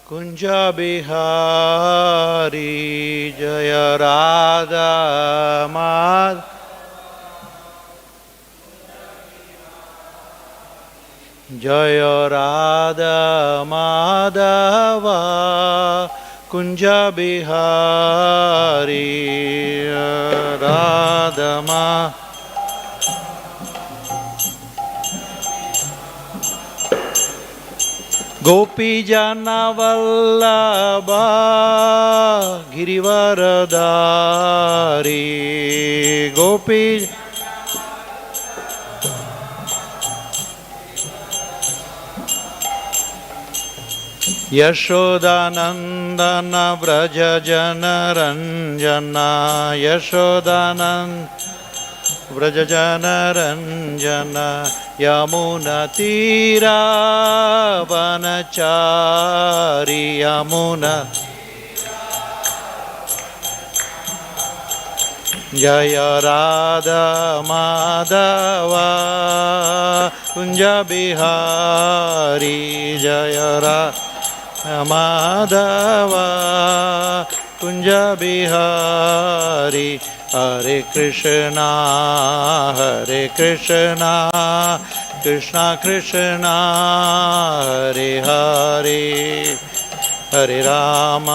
कुंज बिहारी जय राधा माधव जय राधा माधव कुंज बिहारी राधा माधव गोपी जन वल्लभा गिरिवरधारी गोपी यशोदानंदन व्रज जन रंजन यशोदानंद व्रज जन रंजन यमुना तीरा वनचारी यमुना जय राधा माधव कुंज बिहारी जय राधा माधव कुंज बिहारी हरे कृष्णा कृष्णा कृष्णा हरे हरे हरे राम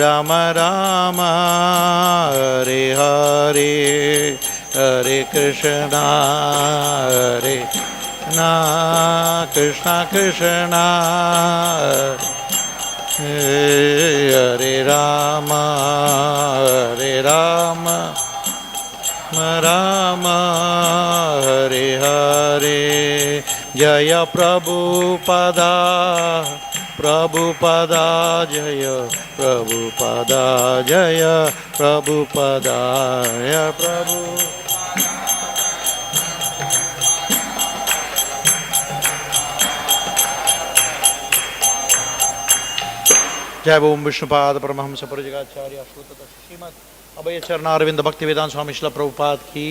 राम राम हरे हरे हरे कृष्णा कृष्णा कृष्णा हरे राम राम हरे हरे जय प्रभुपदा प्रभुपदा जय प्रभुपदा जय प्रभुपदा जय प्रभु जय ओम विष्णुपाद परमहंस परिजगाचार्य श्रुत श्रीमद अभय चरणारविंद भक्ति वेदांत स्वामी श्रील प्रभुपाद की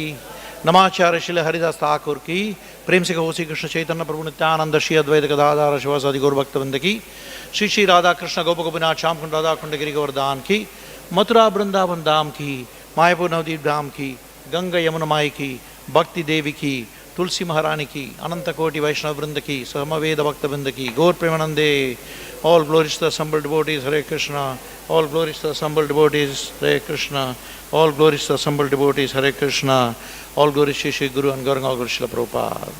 नमाचार्य श्रील हरिदास ठाकुर की प्रेम से कहो श्री कृष्ण चैतन्य प्रभु नित्यानंद श्री अद्वैत गदाधर शिवासादि गौर भक्तवृंद की श्री श्री राधा कृष्ण गोप गोपीनाथ श्याम कुंड राधा कुंड गिरि गोवर्धन की मथुरा वृंदावन धाम की मायापुर नवदीप धाम की गंगा यमुना माई की भक्ति देवी की तुलसी महारानी की अनंत कोटि वैष्णव वृंद की समवेद भक्त वृंद की गौर प्रेमानंदे all glories to the assembled devotees Hare Krishna all glories to the assembled devotees Hare Krishna all glories to the assembled devotees Hare Krishna all glories to Shri Guru and Gauranga Guru Srila Prabhupada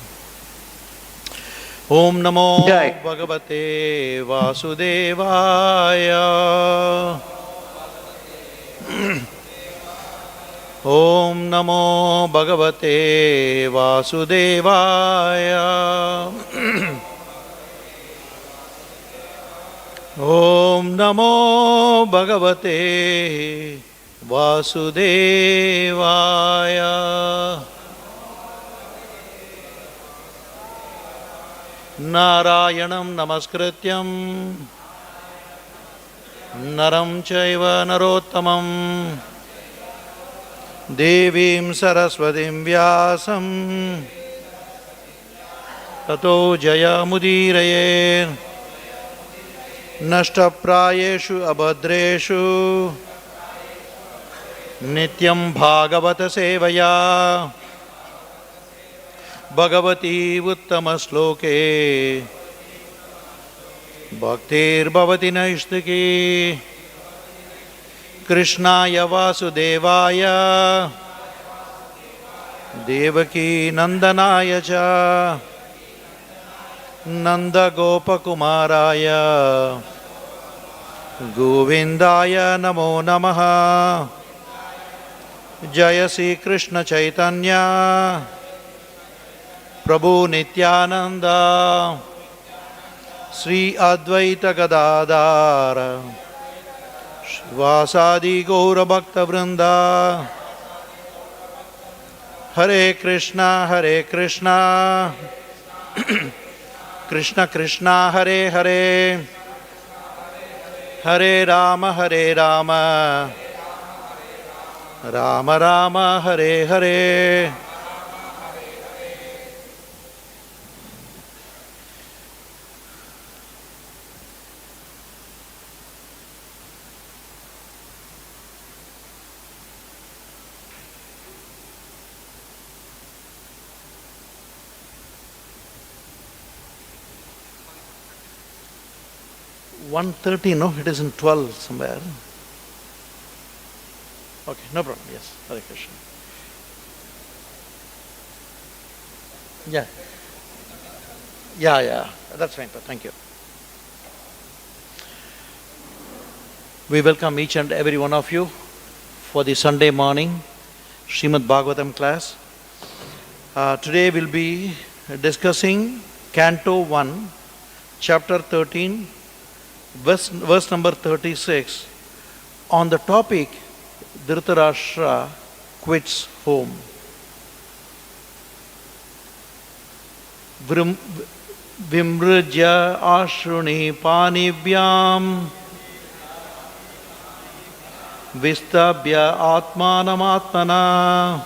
Om Namo Bhagavate Vasudevaya Om Namo Bhagavate Vasudevaya Om Namo Bhagavate Vasudevaya Narayanam Namaskrityam Naram Chaiva Narottamam Devim Saraswatim Vyasam Tato Jaya Mudiraye नष्टप्रायेषु अभद्रेषु नित्यं भागवत सेवया भगवती उत्तमश्लोके भक्तिर्भवति नैष्टिकी कृष्णाय वासुदेवाय देवकी नंदनाय च नंद गोपकुमाराय गोविंदाय नमो नमः जय श्री कृष्ण चैतन्य प्रभु नित्यानंद श्री अद्वैत गदाधर शिवासादि गौर भक्त वृंदा हरे Krishna Krishna Krishna Hare Hare Hare Ram Ram Ram Hare Hare 1:30, no? It is in 12 somewhere. Okay, no problem. Yes, Hare Krishna. Yeah. Yeah. That's fine, but thank you. We welcome each and every one of you for the Sunday morning Srimad Bhagavatam class. Today we'll be discussing Canto 1, Chapter 13, verse number 36, on the topic Dhṛtarāṣṭra quits home. Vimṛjyāśrūṇi pāṇibhyāṁ viṣṭabhyātmānam ātmanā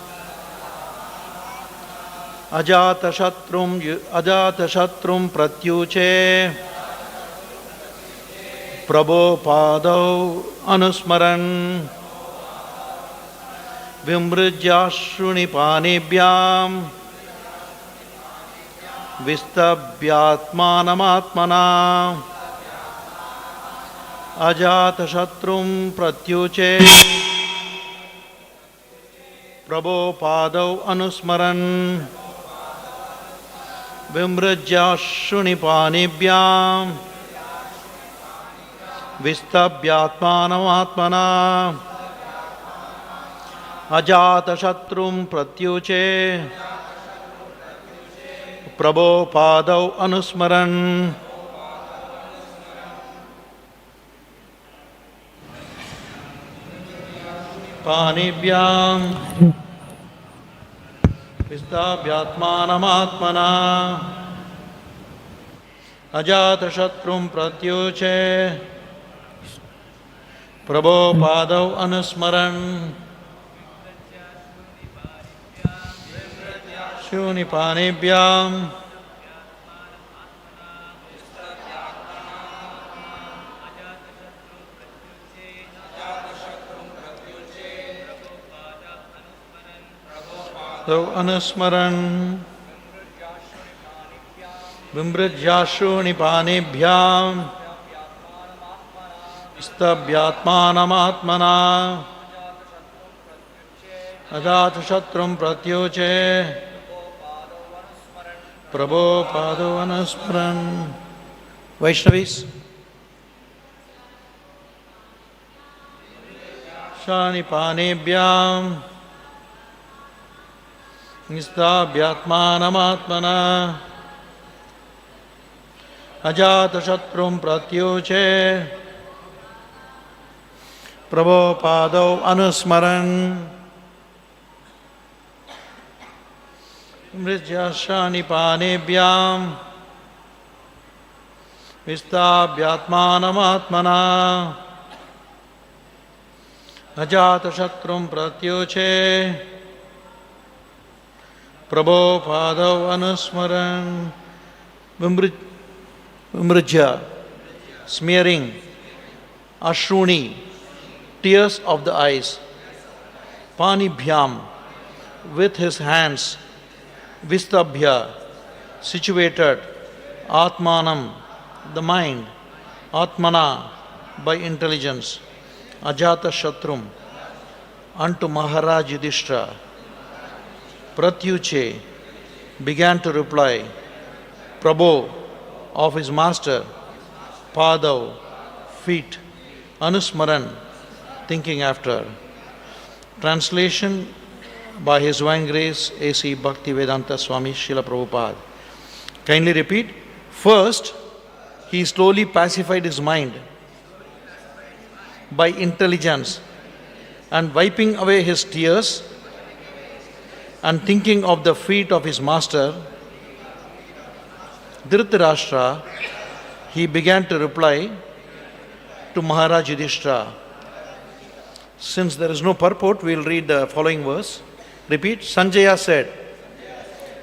ajāta-śatruṁ pratyūce prabhoḥ pādau anusmaran vimṛjyāśrūṇi pāṇibhyāṁ viṣṭabhyātmānam ātmanā ajāta-śatruṁ pratyūce prabhoḥ pādau anusmaran vimṛjyāśrūṇi pāṇibhyāṁ viṣṭabhyātmānam ātmanā ajāta-śatruṁ pratyūce prabhoḥ pādau anusmaran. pāṇibhyāṁ viṣṭabhyātmānam ātmanā ajāta-śatruṁ pratyūce prabhoḥ pādau anusmaran vimṛjyāśrūṇi pāṇibhyāṁ pādau anusmaran vimṛjyāśrūṇi pāṇibhyāṁ viṣṭabhyātmānam ātmanā ajāta-śatruṁ pratyūce prabhoḥ pādau anusmaran. Vaishnavis, Śrāni pāṇibhyāṁ viṣṭabhyātmānam ātmanā ajāta-śatruṁ pratyūce prabhoḥ pādau anusmaran vimṛjyāśrūṇi pāṇibhyāṁ viṣṭabhyātmānam ātmanā ajāta-śatruṁ pratyūce prabhoḥ pādau anusmaran. Vimṛjya, smearing, aśrūṇi, tears of the eyes, pāṇibhyāṁ, with his hands, viṣṭabhya, situated, ātmanam, the mind, ātmanā, by intelligence, ajāta-śatruṁ, unto Mahārāja Yudhiṣṭhira. Pratyūce began to reply, prabhoḥ, of his master, pādau, feet, anusmaran, thinking after. Translation by His Divine Grace A.C. Bhaktivedanta Swami Srila Prabhupada. Kindly repeat. First, he slowly pacified his mind by intelligence and wiping away his tears and thinking of the feet of his master, Dhṛtarāṣṭra, he began to reply to Mahārāja Yudhiṣṭhira. Since there is no purport, we will read the following verse. Repeat. Sanjaya said,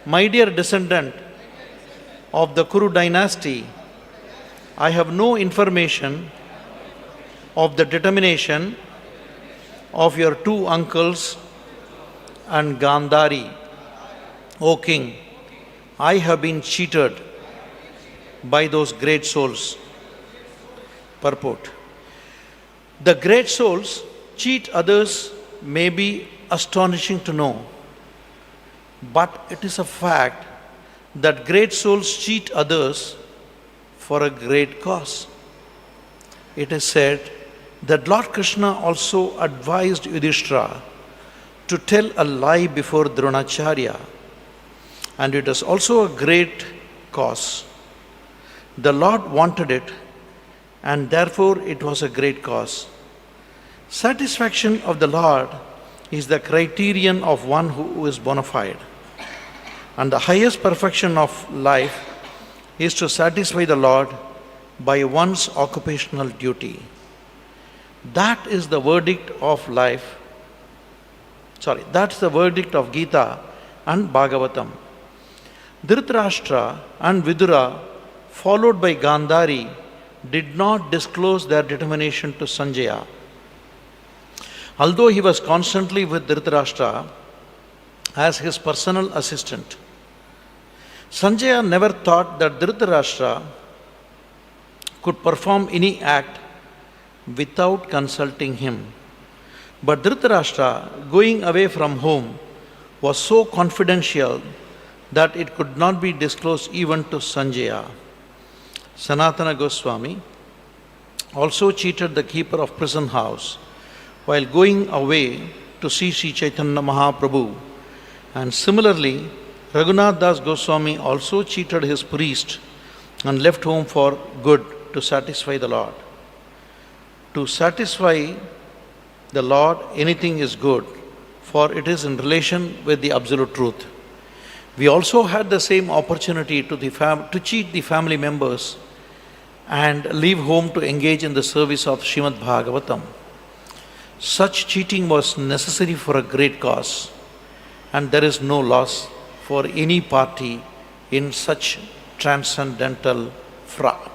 "My dear descendant of the Kuru dynasty, I have no information of the determination of your two uncles and Gandhari. O king, I have been cheated by those great souls. Purport. The great souls cheat others may be astonishing to know, but it is a fact that great souls cheat others for a great cause. It is said that Lord Krishna also advised Yudhiṣṭhira to tell a lie before Dronacharya, and it is also a great cause. The Lord wanted it, and therefore it was a great cause. Satisfaction of the Lord is the criterion of one who is bona fide, and the highest perfection of life is to satisfy the Lord by one's occupational duty. That is the verdict of life. That's the verdict of Gita and Bhagavatam. Dhṛtarāṣṭra and Vidura, followed by Gandhari, did not disclose their determination to Sanjaya. Although he was constantly with Dhṛtarāṣṭra as his personal assistant, Sanjaya never thought that Dhṛtarāṣṭra could perform any act without consulting him. But Dhṛtarāṣṭra, going away from home, was so confidential that it could not be disclosed even to Sanjaya. Sanatana Goswami also cheated the keeper of prison house while going away to see Sri Chaitanya Mahaprabhu. And similarly, Raghunath Das Goswami also cheated his priest and left home for good to satisfy the Lord. To satisfy the Lord, anything is good, for it is in relation with the absolute truth. We also had the same opportunity to cheat the family members and leave home to engage in the service of Srimad Bhagavatam. Such cheating was necessary for a great cause, and there is no loss for any party in such transcendental fraud.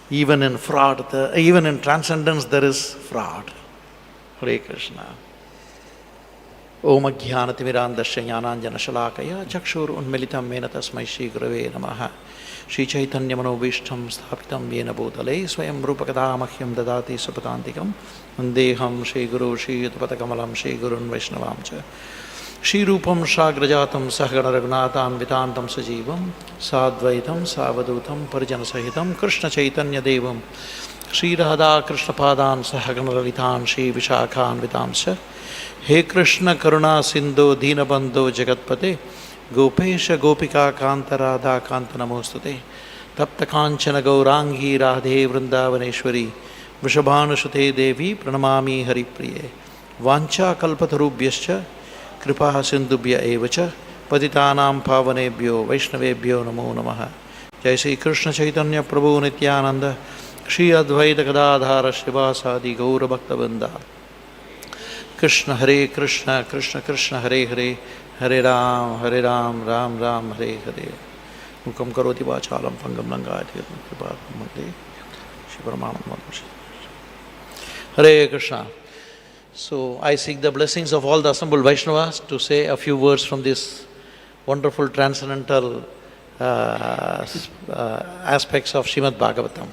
Even in transcendence there is fraud. Hare Krishna. Om Ajnana-timirandasya Jnananjana-shalakaya Chakshur Unmilitam Mena Tasmai Shri Gurave Namaha. Shri Chaitanya Manovishtam Sthapitam Yena Bhutale Swayam Rupakadamahyam Dadati Supatantikam Vandeham Shri Guru Shri Yudhapatakamalam Shri Gurun Vaishnavam Cha Shri Rupam Shagrajatam Sahagana Raghunatam Vitantam Sajivam Sadvaitam Savadutam Parijana Sahitam Krishna Chaitanya Devam Shri Radha Krishna Padan Sahagana Lalitan Shri Vishakhan Vitamsa He Krishna Karuna Sindhu Deenabandhu Jagatpate Gopesha Gopika Kanta Radha Kanta Namostute Tapta Kanchana Gaurangi Radhe Vrindavaneshwari Vrishabhanusute Devi Pranamami Haripriye Vancha Kalpatarubhyascha Kripa Sindhubhya Evacha Patitanam Pavanebhyo Vaishnavebhyo Namo Namaha. Jai Sri Krishna Chaitanya Prabhu Nityananda Shri Advaita Gadadhara Shrivasadi Gaura Bhakta-vrinda. Krishna Hare Krishna Krishna Krishna Hare Hare Hare Ram Ram Ram Hare Hare. Mukam karoti vachalam pangam langayati kripatamade Shri Paramanam. Hare Krishna. So I seek the blessings of all the assembled Vaishnavas to say a few words from this wonderful transcendental aspects of Srimad Bhagavatam.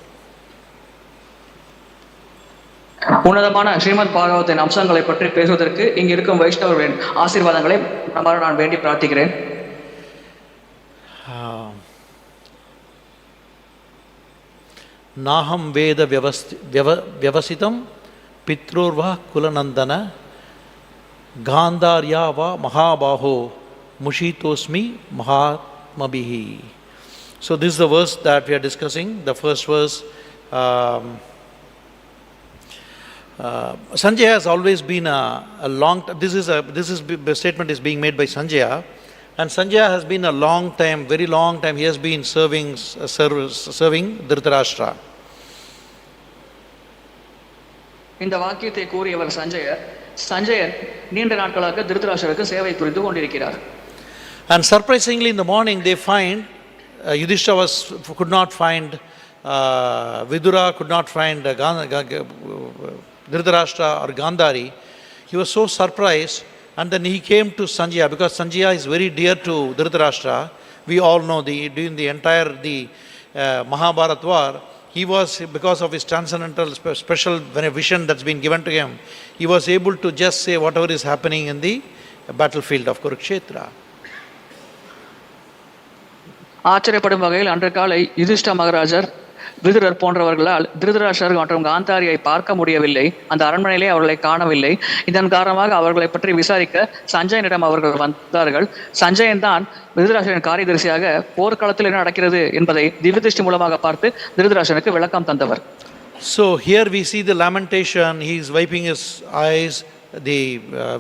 உன்னதமான ஸ்ரீமத் பாகவத்தின் அம்சங்களை பற்றி பேசுவதற்கு இங்கு இருக்கும் வைஷ்ணவர்களின் ஆசீர்வாதங்களை நான் வேண்டி பிரார்த்திக்கிறேன். நாஹம் வேத வியவசிதம் பித்ரோர்வா குலநந்தன காந்தார்யாவா மகாபாஹோ முஷிதோஸ்மி மகாத்மபிஹி. So this is the verse that we are discussing. The first verse, Sanjaya has always been a long. This statement is being made by Sanjaya, and Sanjaya has been a long time, very long time. He has been serving Dhṛtarāṣṭra. இந்த வாக்கியத்தை கூறியவர் சஞ்சயன் நீண்ட நாட்களாக திருதராஷ்டிரருக்கு சேவை புரிந்து கொண்டிருக்கிறார். And surprisingly, in the morning they find Yudhiṣṭhira could not find Vidura, could not find Dhṛtarāṣṭra or Gandhari. He was so surprised, and then he came to Sanjaya, because Sanjaya is very dear to Dhṛtarāṣṭra. We all know during the entire Mahabharata war, he was, because of his transcendental special vision that's been given to him, he was able to just say whatever is happening in the battlefield of Kurukshetra. ஆச்சரியப்படும் வகையில் அன்று காலை யுதிஷ்ட மகாராஜர் விதுரர் போன்றவர்களால் திருதராஷ்டிரர் மற்றும் காந்தாரியை பார்க்க முடியவில்லை. அந்த அரண்மனையிலே அவர்களை காணவில்லை. இதன் காரணமாக அவர்களை பற்றி விசாரிக்க சஞ்சயனிடம் அவர்கள் வந்தார்கள். சஞ்சயன் தான் திருதராஷ்டிரன் காரியதரிசியாக போர்க்களத்தில் என்ன நடக்கிறது என்பதை திவ்ய திருஷ்டி மூலமாக பார்த்து திருதராஷ்டிரனுக்கு விளக்கம் தந்தவர். So here we see the lamentation. He is wiping his eyes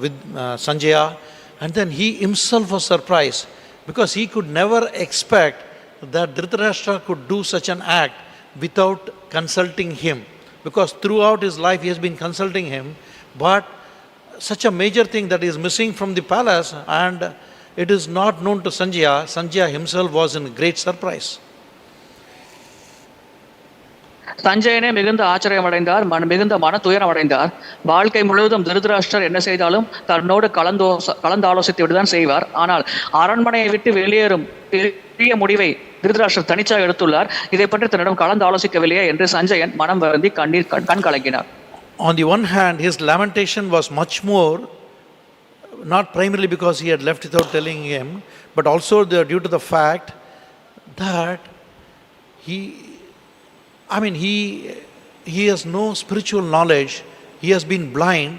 with Sanjaya, and then he himself was surprised because he could never expect that Dhṛtarāṣṭra could do such an act without consulting him, because throughout his life he has been consulting him, but such a major thing that is missing from the palace and it is not known to Sanjaya. Sanjaya himself was in great surprise. சஞ்சயனே மிகுந்த ஆச்சரியம் அடைந்தார், மிகுந்த மன துயரம் அடைந்தார். வாழ்க்கை முழுவதும் திருதராஷ்டிரர் என்ன செய்தாலும் தன்னோடு கலந்தாலோசித்து விட்டுதான் செய்வார். ஆனால் அரண்மனையை விட்டு வெளியேறும் பெரிய முடிவை திருதராஷ்டிரர் தனிச்சாக எடுத்துள்ளார். இதை பற்றி தன்னிடம் கலந்து ஆலோசிக்கவில்லையே என்று சஞ்சயன் மனம் வருந்தி கண் கலங்கினார். On the one hand, his lamentation was much more, not primarily because he had left without telling him, but also due to the fact that he has no spiritual knowledge, he has been blind,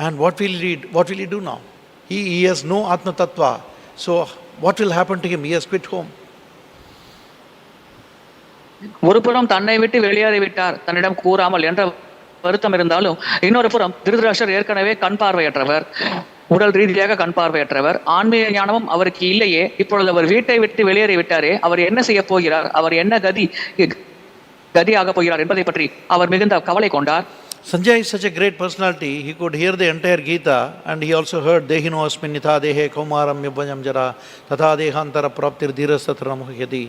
and what will he do now? He has no ātmā, so what will happen to him? He has quit home. ஒரு புறம் தன்னை விட்டு வெளியேறிவிட்டார் தன்னிடம் கூறாமல் என்ற வருத்தம் இருந்தாலும், இன்னொரு புறம் திருதராஷ்டிரர் ஏற்கனவே கண் பார்வையற்றவர், உடல் ரீதியாக கண் பார்வையற்றவர், ஆன்மீக ஞானமும் அவருக்கு இல்லையே. இப்பொழுது அவர் வீட்டை விட்டு வெளியேறிவிட்டாரே, அவர் என்ன செய்ய போகிறார், அவர் என்ன கதியாக போகிறார் என்பதை பற்றி அவர் மிகுந்த கவலை கொண்டார். Sanjaya is such a great personality. He could hear the entire Gita, and he also heard Dehino asminnitha dehe kaumaram yabhajam jara tatha dehantara praptir dhīrastatra muhyati.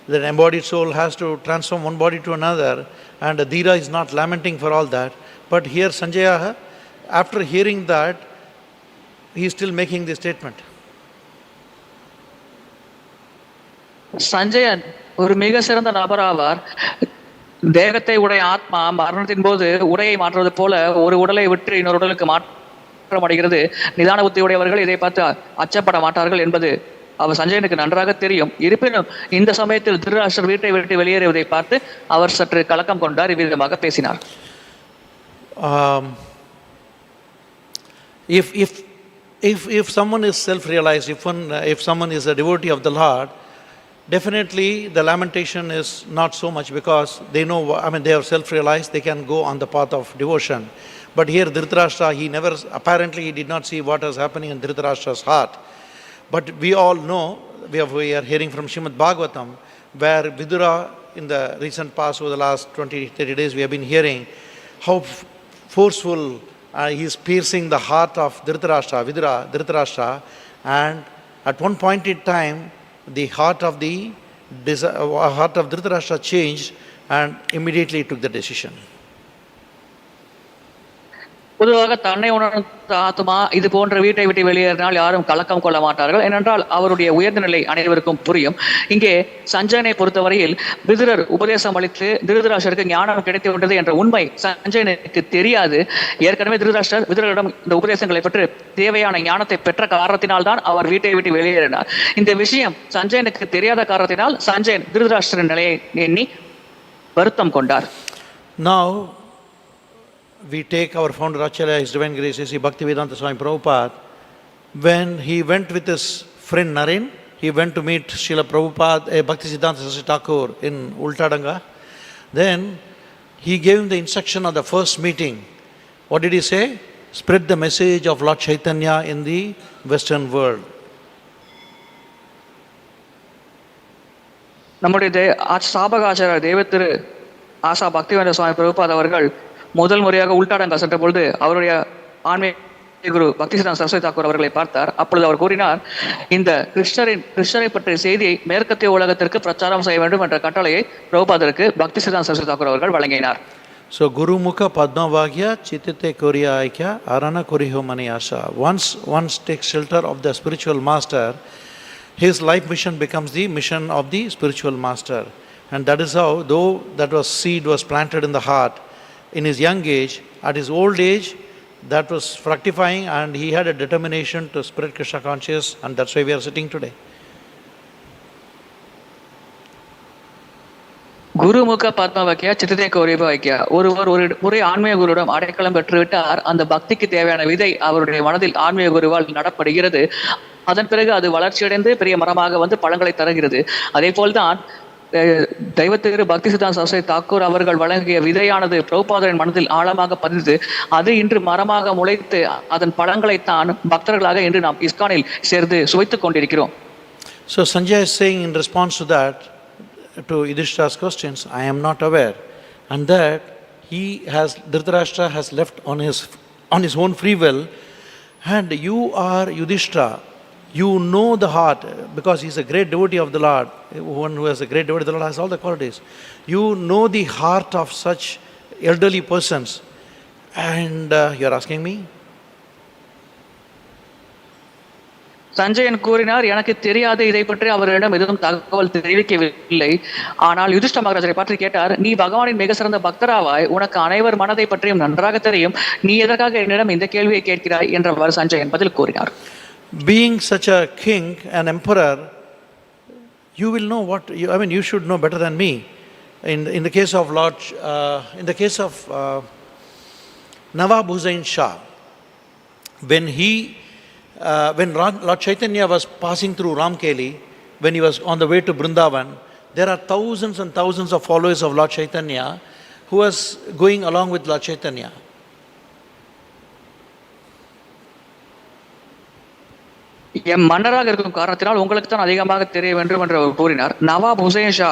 The embodied soul has to transform one body to another, and Dhīra is not lamenting for all that. But here Sanjaya, after hearing that, he is still making this statement. Sanjayan ஒரு மிக சிறந்த நபராவார். தேகத்தை உடைய ஆத்மா மரணத்தின் போது உடையை மாற்றுவது போல ஒரு உடலை விட்டு இன்னொரு உடலுக்கு மாற்றம் அடைகிறது. நிதான புத்தியுடையவர்கள் இதை பார்த்து அச்சப்பட மாட்டார்கள் என்பது அவர் சஞ்சயனுக்கு நன்றாக தெரியும். இருப்பினும் இந்த சமயத்தில் திருதராஷ்டிரர் வீட்டை விட்டு வெளியேறுவதை பார்த்து அவர் சற்று கலக்கம் கொண்டார். இவ்விதமாக பேசினார். If someone is self-realized, if someone is a devotee of the Lord, definitely the lamentation is not so much, because they know, they are self-realized, they can go on the path of devotion. But here Dhṛtarāṣṭra, apparently he did not see what was happening in Dhṛtarāṣṭra's heart. But we all know, we are hearing from Śrīmad Bhagavatam, where Vidura, in the recent past, over the last 20-30 days, we have been hearing how forceful he is piercing the heart of Dhṛtarāṣṭra, and at one point in time, the heart of Dhṛtarāṣṭra changed, and immediately took the decision. பொதுவாக தன்னை உணர்ந்த ஆத்மா இது போன்ற வீட்டை விட்டு வெளியேறினால் யாரும் கலக்கம் கொள்ள மாட்டார்கள். ஏனென்றால் அவருடைய உயர்ந்த நிலை அனைவருக்கும் புரியும். இங்கே சஞ்சயனை பொறுத்தவரையில் விதுரர் உபதேசம் அளித்து திருதராஷ்டிரருக்கு ஞானம் கிடைத்து விட்டது என்ற உண்மை சஞ்சயனுக்கு தெரியாது. ஏற்கனவே திருதராஷ்டிரர் விதுரரிடம் இந்த உபதேசங்களை பற்றி தேவையான ஞானத்தை பெற்ற காரணத்தினால்தான் அவர் வீட்டை விட்டு வெளியேறினார். இந்த விஷயம் சஞ்சயனுக்கு தெரியாத காரணத்தினால் சஞ்சயன் திருதராஷ்டிரன் நிலையை எண்ணி வருத்தம் கொண்டார். Now we take our founder Acharya, His Divine Grace A.C. Bhaktivedanta Swami Prabhupada. When he went with his friend Naren, he went to meet Srila Prabhupada, Bhaktisiddhanta Saraswati Thakur in Ultadanga. Then he gave him the instruction of the first meeting. What did he say? Spread the message of Lord Chaitanya in the Western world. நம்முடைய சாபகாச்சார தேவத்திரு ஆசா பக்திவேந்த சுவாமி பிரபுபாத் அவர்கள் முதல் முறையாக உள்டாடங்கா சென்ற பொழுது அவருடைய ஆன்மீக குரு பக்திசித்தாந்த சரஸ்வதி தாக்கூர் அவர்களை பார்த்தார். அப்பொழுது அவர் கூறினார், இந்த கிருஷ்ணரை பற்றிய செய்தியை மேற்கத்திய உலகத்திற்கு பிரச்சாரம் செய்ய வேண்டும் என்ற கட்டளையை பிரபுபாதருக்கு பக்திசித்தாந்த சரஸ்வதி தாக்கூர் அவர்கள் வழங்கினார். So Guru Mukha Padmavagya Chitite Koriya Aikya Arana Koriho Mani Asha. Once takes shelter of the spiritual master, his life mission becomes the mission of the spiritual master. And that is how, though that was seed was planted in the heart in his young age, at his old age, that was fructifying, and he had a determination to spread Krishna consciousness, and that's why we are sitting today. குருமுக பத்மவாக்கியா சித்ததே கௌரவாக்கியா. ஒருவர் ஒரு முறை ஆன்மீக குருவிடம் அடைக்கலம் பெற்றுவிட்டார். அந்த பக்திக்கு தேவையான விதை அவருடைய மனதில் ஆன்மீக குருவால் நடப்படுகிறது. அதன் பிறகு அது வளர்ச்சியடைந்து பெரிய மரமாக வந்து பழங்களை தருகிறது. அதே போல்தான் தெய்வத்திரு பக்தி சித்தாந்த சரஸ்வதி தாக்கூர் அவர்கள் வழங்கிய விதையானது பிரபுபாதரின் மனதில் ஆழமாக பதிந்து அது இன்று மரமாக முளைத்து அதன் பழங்களைத்தான் பக்தர்களாக இன்று நாம் இஸ்கானில் சேர்ந்து சுவைத்துக் கொண்டிருக்கிறோம். So Sanjay is saying in response to that, to Yudhiṣṭhira's questions, I am not aware, and that Dhṛtarāṣṭra has left on his own free will, and you are Yudhiṣṭhira. You know the heart, because he is a great devotee of the Lord. One who has a great devotee of the Lord has all the qualities. You know the heart of such elderly persons, and you are asking me? Sanjayan கூறினார், எனக்கு தெரியாது, இதை பற்றி அவரிடம் எதுவும் தகவல் தெரிவிக்கவில்லை. ஆனால் யுதிஷ்ட மகாராஜரை பார்த்து கேட்டார், நீ பகவானின் மிக சிறந்த பக்தராவாய், உனக்கு அனைவர் மனதை பற்றியும் நன்றாக தெரியும், நீ எதற்காக என்னிடம் இந்த கேள்வியை கேட்கிறாய் என்றவர் சஞ்சயன் பதில் கூறினார். Being such a king, an emperor, you will know what you should know better than me. In the case of Nawab Hussain Shah, when Lord Chaitanya was passing through Ramkeli, when he was on the way to Vrindavan, there are thousands and thousands of followers of Lord Chaitanya who was going along with Lord Chaitanya. என் மன்னராக இருக்கும் காரணத்தினால் உங்களுக்கு தான் அதிகமாக தெரிய வேண்டும் என்று அவர் கூறினார். நவாப் ஹுசைன் ஷா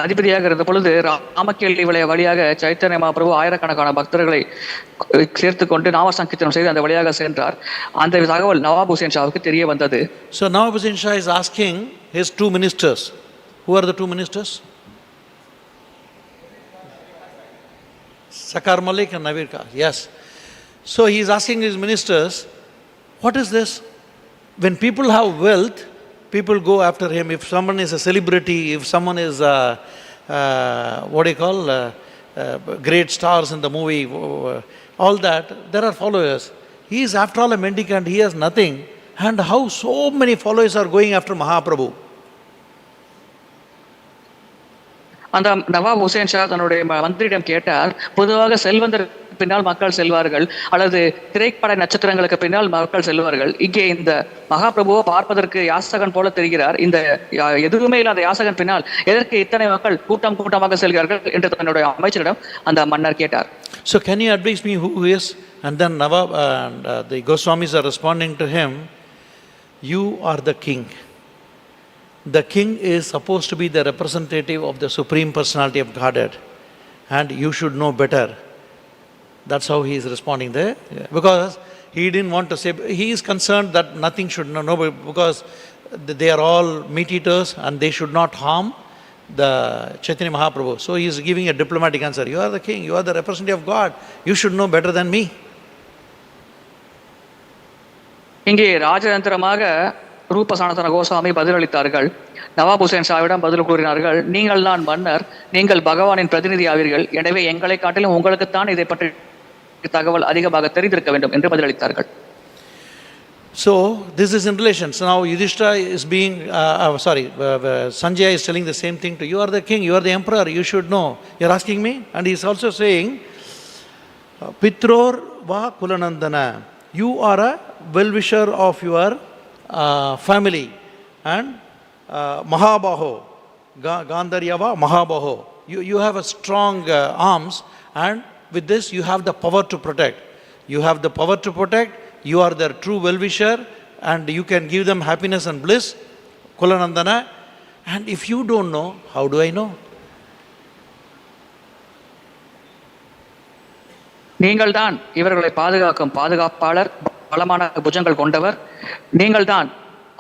அதிபதியாக இருந்த பொழுது ராமக்கேள்வி வழியாக சைத்தன்ய மகாபிரபு ஆயிரக்கணக்கான பக்தர்களை சேர்த்து கொண்டு நாம சங்கீர்த்தனம் செய்து அந்த வழியாக சென்றார். அந்த தகவல் நவாப் ஹுசைன் ஷாவுக்கு தெரிய வந்தது. So Nawab Hussain Shah is asking his two ministers. Who are the two ministers? Sakar Malik and Navir Khan. Yes. So he is asking his ministers, what is this? When people have wealth, people go after him. If someone is a celebrity, if someone is great stars in the movie, all that, there are followers. He is after all a mendicant, he has nothing. And how so many followers are going after Mahaprabhu? அந்த நவாப் Hussein Shah தன்னுடைய மந்திரியிடம் கேட்டார், பொதுவாக செல்வந்தர் பின்னால் மக்கள் செல்வார்கள், அல்லது திரைப்பட நட்சத்திரங்களுக்கு பின்னால் மக்கள் செல்வார்கள். இங்கே இந்த மகாபிரபுவை பார்ப்பதற்கு யாசகன் போல தெரிகிறார். இந்த எதுவுமே இல்லாத யாசகன் பின்னால் எதற்கு இத்தனை மக்கள் கூட்டமாக செல்கிறார்கள் என்று தன்னுடைய அமைச்சரிடம் அந்த மன்னர் கேட்டார். So can you advise me who is? And then Nawab and the Goswamis are responding to him, you are the king. The king is supposed to be the representative of the Supreme Personality of Godhead, and you should know better. That's how he is responding there, because he didn't want to say, he is concerned that nothing should know, because they are all meat eaters and they should not harm the Chaitanya Mahaprabhu. So he is giving a diplomatic answer. You are the king, you are the representative of God, you should know better than me. இங்கே ராஜதந்திரமாக ரூப சனாதன கோஸ்வாமி பதிலளித்தார்கள். நவாப் Hussein ஷாவிடம் பதில் கூறினார்கள், நீங்கள் தான் மன்னர், நீங்கள் பகவானின் பிரதிநிதி ஆவீர்கள், எனவே எங்களை காட்டிலும் உங்களுக்குத்தான் இதை பற்றி தகவல் அதிகமாக தெரிந்திருக்க வேண்டும் என்று பதிலளித்தார்கள். So this is in relation. So now Yudhiṣṭhira is being Sanjaya is telling the same thing to you. Are the king, you are the emperor, you should know. You are asking me? And he is also saying, Pitror va kulanandana, you are a well-wisher of your family, and Mahabaho, Gandharyava Mahabaho. You have a strong arms, and with this you have the power to protect. You have the power to protect, you are their true well-wisher, and you can give them happiness and bliss, Kulanandana. And if you don't know, how do I know? நீங்கள் தான் இவர்களை பாதுகாக்கும் பாதுகாப்பாளர், பலமான புஜங்கள் கொண்டவர், நீங்கள் தான்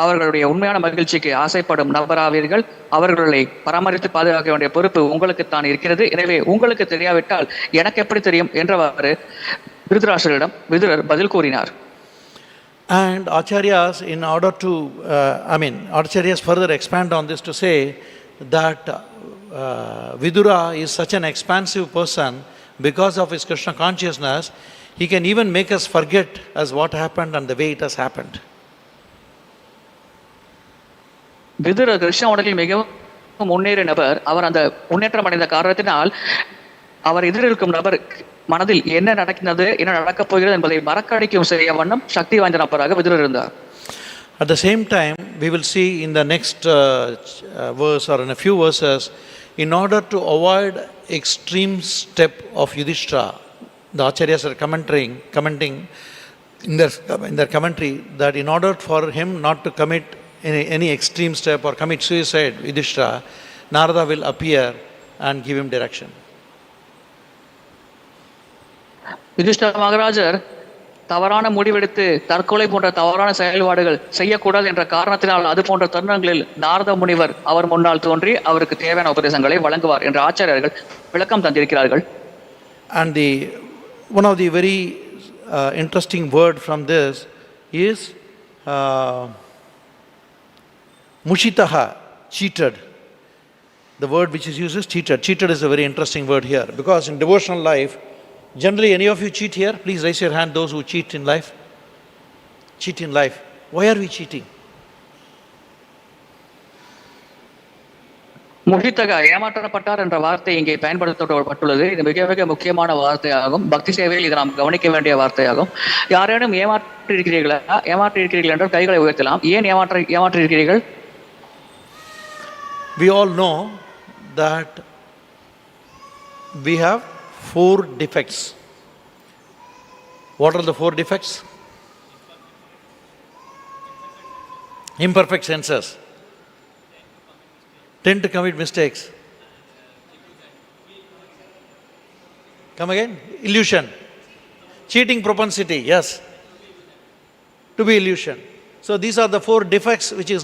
அவர்களுடைய உண்மையான மகிழ்ச்சிக்கு ஆசைப்படும் நபராவீர்கள், அவர்களை பராமரித்து பாதுகாக்க வேண்டிய பொறுப்பு உங்களுக்குத்தான் இருக்கிறது, எனவே உங்களுக்கு தெரியாவிட்டால் எனக்கு எப்படி தெரியும் என்றவாறு திருதராஷ்டிரரிடம் விதுரர் பதில் கூறினார். And Acharyas, in order to, Acharyas further expand on this to say that Vidura is such an expansive person because of his Krishna consciousness. He can even make us forget as what happened and the way it has happened. விதுரர் கிருஷ்ண உடலில் மிகவும் முன்னேறிய நபர். அவர் அந்த முன்னேற்றம் அடைந்த காரணத்தினால் அவர் எதிரில் இருக்கும் நபர் மனதில் என்ன நடக்கிறது, என்ன நடக்கப் போகிறது என்பதை மறக்கடிக்கும் செய்ய வண்ணம் சக்தி வாய்ந்த நபராக விதுரர் இருந்தார். At the same time, we will see in the next verse or in a few verses, in order to avoid extreme step of Yudhiṣṭhira, the acharyas are commenting in their commentary that in order for him not to commit any extreme step or commit suicide, Yudhiṣṭhira, Narada will appear and give him direction. யுதிஷ்டர மகாராஜர் தவறான முடிவெடுத்து தற்கொலை போன்ற தவறான செயல்பாடுகள் செய்யக்கூடாது என்ற காரணத்தினால் அது போன்ற தருணங்களில் நாரத முனிவர் அவர் முன்னால் தோன்றி அவருக்கு தேவையான உபதேசங்களை வழங்குவார் என்று ஆச்சாரியர்கள் விளக்கம் தந்திருக்கிறார்கள். And one of the very interesting word from this is mushitaha, cheated. The word which is used is cheated. Cheated is a very interesting word here, because in devotional life, generally, any of you cheat here? Please raise your hand, those who cheat in life. Cheat in life. Why are we cheating? முஷித்தக ஏமாற்றப்பட்டார் என்ற வார்த்தை இங்கே பயன்படுத்தப்பட்டுள்ளது. இது மிக மிக முக்கியமான வார்த்தையாகும். பக்தி சேவையில் இதை நாம் கவனிக்க வேண்டிய வார்த்தையாகும். யாரேனும் ஏமாற்றிருக்கிறீர்களா? ஏமாற்றிருக்கிறீர்கள் என்றால் கைகளை உயர்த்தலாம். ஏன் ஏமாற்றிருக்கிறீர்கள்? We all know that we have 4 defects. What are the 4 defects? Imperfect senses. Tend to commit mistakes. Come again? Illusion. Cheating propensity, yes. To be illusion. So these are the 4 defects which is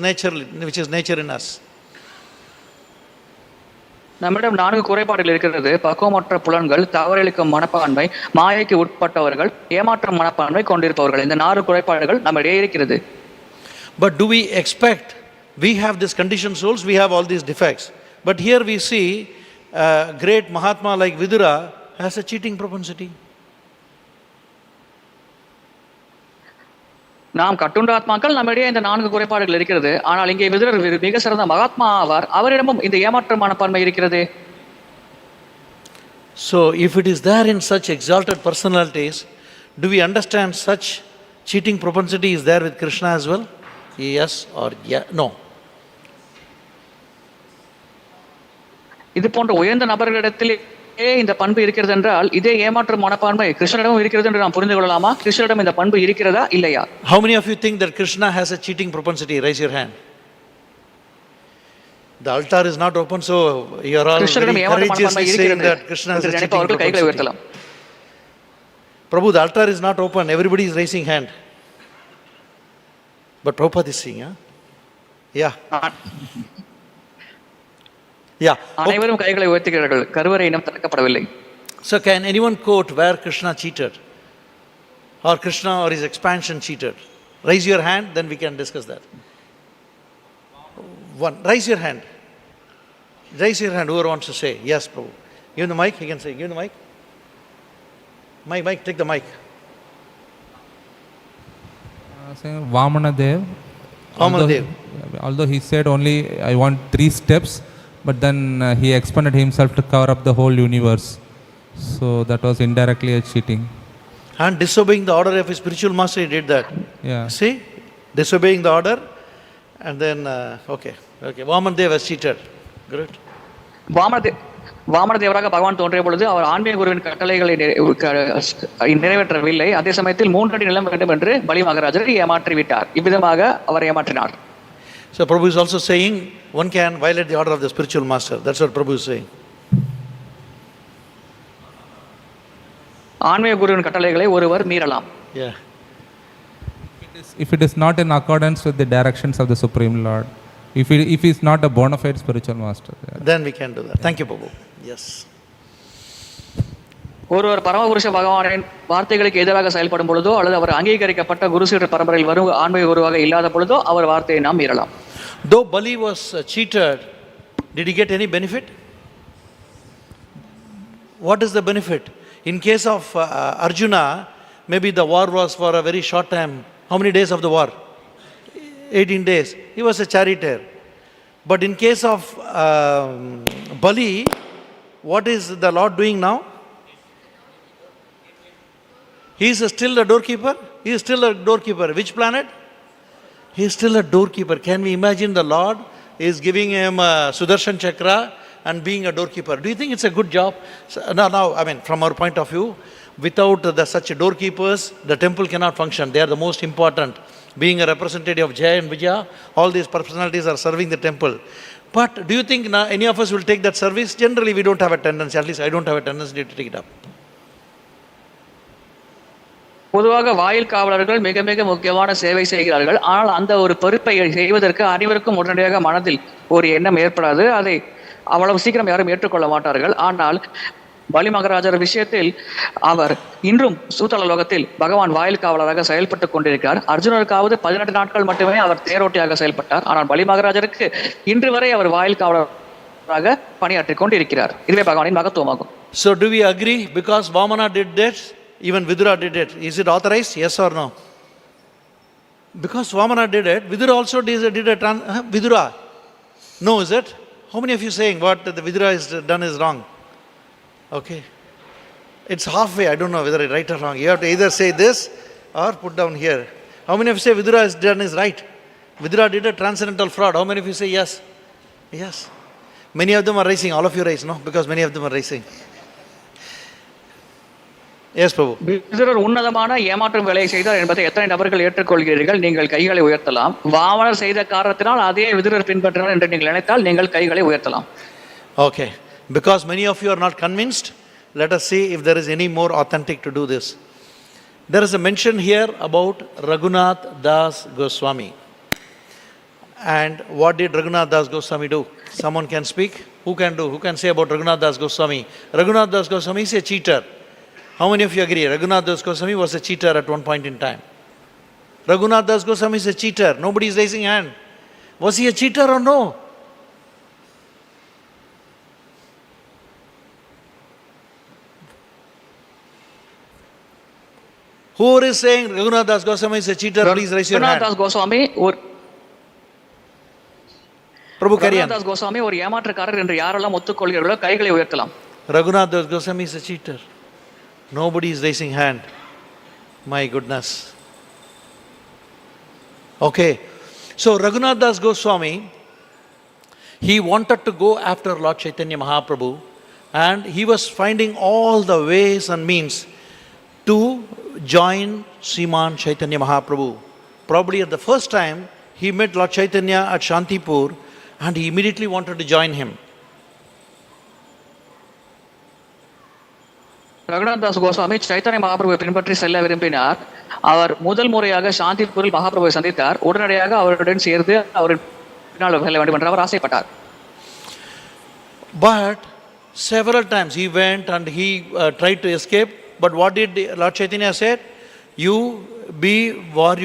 nature in us. நம்மிடம் 4 குறைபாடுகள் இருக்கிறது. பக்குவமற்ற புலன்கள், தவறளிக்கும் மனப்பான்மை, மாயைக்கு உட்பட்டவர்கள், ஏமாற்றும் மனப்பான்மை கொண்டிருப்பவர்கள். இந்த 4 குறைபாடுகள் நம்மிடையே இருக்கிறது. But do we expect we have this conditioned souls, we have all these defects? But here we see a great Mahatma like Vidura has a cheating propensity. நாம் கட்டுண்ட ஆத்மாக்கள் நம்மிடையே இந்த 4 குறைபாடுகள் இருக்கிறது. ஆனால் இங்கே விதுரர் மிக சிறந்த மகாத்மா ஆவார். அவரிடமும் இந்த ஏமாற்ற மனப்பான்மை இருக்கிறது. So if it is there in such exalted personalities, do we understand such cheating propensity is there with Krishna as well? Yes or no? இது போன்ற உயர்ந்த நபர்களிடத்தில் இந்த பண்பு இருக்கிறது என்றால் இதே ஏமாற்று மனப்பான்மை கிருஷ்ணனிடம் இருக்கிறது என்று நாம் புரிந்து கொள்ளலாமா? கிருஷ்ணனிடம் இந்த பண்பு இருக்கிறதா இல்லையா? How many of you think that Krishna has a cheating propensity? Raise your hand. The altar is not open, so you are all very courageously saying that Krishna has a cheating propensity. Prabhu, the altar is not open. Everybody is raising hand. But Prabhupada is seeing, huh? Yeah. Yeah. அனைவரும் கைகளை உயர்த்துகிறார்கள். கருவறை இன்னும் திறக்கப்படவில்லை. So can anyone quote where Krishna cheated? Or Krishna or his expansion cheated? Raise your hand, then we can discuss that. One. Raise your hand. Raise your hand, whoever wants to say. Yes, Prabhu. Give the mic, he can say. Give the mic. Mike, take the mic. Vamanadev. Although he said only, I want 3 steps, but then he expanded himself to cover up the whole universe. So that was indirectly a cheating. And disobeying the order of his spiritual master, he did that. Yeah. See? Disobeying the order, and then, okay. Vamanadev has cheated. Great. வாமனதேவராக பகவான் தோன்றிய பொழுது அவர் ஆன்மீக குருவின் கட்டளைகளை நிறைவேற்றவில்லை. அதே சமயத்தில் 3 அடி நிலம் வேண்டும் என்று பலி மகாராஜரை ஏமாற்றி விட்டார். இவ்விதமாக அவர் ஏமாற்றினார். So Prabhu is also saying one can violate the order of the spiritual master. That's what Prabhu is saying. ஆன்மீக குருவின் கட்டளைகளை ஒருவர் மீறலாம். Yeah. If it is not in accordance with the directions of the Supreme Lord, if he is not a bona fide spiritual master, then we can do that. Thank you, Prabhu. Yes. ஒருவர் பரமபுருஷ பகவானின் வார்த்தைகளுக்கு எதிராக செயல்படும் பொழுதோ அல்லது அவர் அங்கீகரிக்கப்பட்ட குருசீடர் பரம்பரையில் வரும் ஆன்மீக குருவாக இல்லாத பொழுதோ அவர் வார்த்தையை நாம் மீறலாம். Though Bali was cheated, Did he get any benefit? What is the benefit? In case of Arjuna, maybe the war was for a very short time. How many days of the war? 18 days. He was a charioteer. But in case of Bali, what is the Lord doing now? He is still a doorkeeper. He is still a doorkeeper. Which planet? He is still a doorkeeper. Can we imagine the Lord is giving him a Sudarshan Chakra and being a doorkeeper? Do you think it's a good job? Now, I mean, from our point of view, without such doorkeepers, the temple cannot function. They are the most important. Being a representative of Jaya and Vijaya, all these personalities are serving the temple. But do you think any of us will take that service? Generally, we don't have a tendency. At least I don't have a tendency to take it up. பொதுவாக வாயில் காவலர்கள் மிக மிக முக்கியமான சேவை செய்கிறார்கள். ஆனால் அந்த ஒரு பொறுப்பை செய்வதற்கு அனைவருக்கும் உடனடியாக மனதில் ஒரு எண்ணம் ஏற்படாது. அதை அவ்வளவு சீக்கிரம் யாரும் ஏற்றுக்கொள்ள மாட்டார்கள். ஆனால் பலி மகாராஜர் விஷயத்தில் அவர் இன்றும் சூத்தள லோகத்தில் பகவான் வாயில் காவலராக செயல்பட்டுக் கொண்டிருக்கிறார். அர்ஜுனருக்காவது 18 நாட்கள் மட்டுமே அவர் தேரோட்டியாக செயல்பட்டார். ஆனால் பலி மகாராஜருக்கு இன்று வரை அவர் வாயில் காவலராக பணியாற்றிக் கொண்டிருக்கிறார். இதுவே பகவானின் மகத்துவமாகும். So do we agree? Because Vamana did that, even Vidura did it. Is it authorized? Yes or no? Because Vamana did it, Vidura also did a Vidura. No, is it? How many of you saying what the Vidura has done is wrong? Okay. It's halfway. I don't know whether it's right or wrong. You have to either say this or put down here. How many of you say Vidura has done is right? Vidura did a transcendental fraud. How many of you say yes? Yes. Many of them are raising. All of you raise, no? Because many of them are raising. Yes, Prabhu. விதுரர் உன்னதமான ஏமாற்றும் வேலையை செய்தார் என்பதை எத்தனை நபர்கள் ஏற்றுக்கொள்கிறீர்கள்? நீங்கள் கைகளை உயர்த்தலாம். வாமனர் செய்த காரணத்தினால் அதே விதுரர் பின்பற்றினார் என்று நீங்கள் நினைத்தால் நீங்கள் கைகளை உயர்த்தலாம். Okay. Because many of you are not convinced, let us see if there is any more authentic to do this. There is a mention here about Raghunath Das Goswami. And what did Raghunath Das Goswami do? Someone can speak? Who can do? Who can say about Raghunath Das Goswami? Raghunath Das Goswami is a cheater. How many of you agree? Raghunath Das Goswami was a cheater at one point in time. Raghunath Das Goswami is a cheater. Nobody is raising hand. Was he a cheater or no? Who is saying Raghunath Das Goswami is a cheater? Please raise your hand. Raghunath Das Goswami or Prabhu, carry on. Raghunath Das Goswami ஒரு ஏமாற்றுக்காரர் என்று யாரெல்லாம் ஒத்துக்கொள்கிறீர்களோ கைகளை உயர்த்தலாம். Raghunath Das Goswami is a cheater. Nobody is raising hand. My goodness. Okay. So Raghunath Das Goswami, he wanted to go after Lord Chaitanya Mahaprabhu, and he was finding all the ways and means to join Sriman Chaitanya Mahaprabhu. Probably at the first time, he met Lord Chaitanya at Shantipur, and he immediately wanted to join him. Raghunath Das Goswami Chaitanya மகாபிரபுவை பின்பற்றி செல்ல விரும்பினார். அவர் முதல் முறையாக சாந்திப்பூரில் மகாபிரபுவை சந்தித்தார். உடனடியாக அவருடன் சேர்ந்து அவர் பின்னால் செல்ல வேண்டும் என்று அவர் ஆசைப்பட்டார். But several times he went and he tried to escape. But what did Lord Chaitanya said? You be what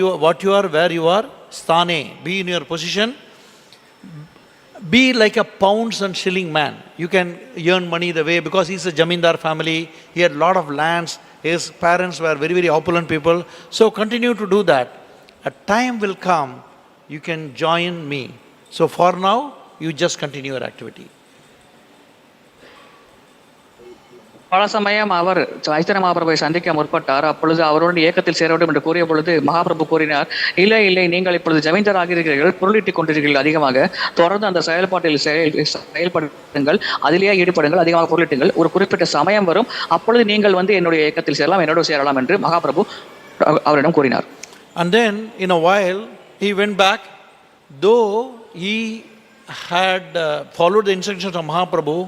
you are, where you are, sthane. Be in your position. Be like a pounds and shilling man. You can earn money the way, because he's a Jamindar family. He had a lot of lands. His parents were very, very opulent people. So continue to do that. A time will come, you can join me. So for now, you just continue your activity. பல சமயம் அவர் சைத்தன்ய மகாபிரபுவை சந்திக்க முற்பட்டார். அப்பொழுது அவருடன் இயக்கத்தில் சேர வேண்டும் என்று கூறிய பொழுது மகாபிரபு கூறினார், இல்லை இல்லை, நீங்கள் இப்பொழுது ஜமீன்தார் ஆகிறீர்கள், பொருளீட்டிக் கொண்டிருக்கிறீர்கள் அதிகமாக, தொடர்ந்து அந்த செயல்பாட்டில் செயல்படுங்கள், அதிலேயே ஈடுபடுங்கள், அதிகமாக பொருளீட்டுங்கள். ஒரு குறிப்பிட்ட சமயம் வரும், அப்பொழுது நீங்கள் என்னுடைய இயக்கத்தில் சேரலாம், என்னோட சேரலாம் என்று மகாபிரபு அவரிடம் கூறினார். And then in a while he went back. Though he had followed the instructions of Mahaprabhu,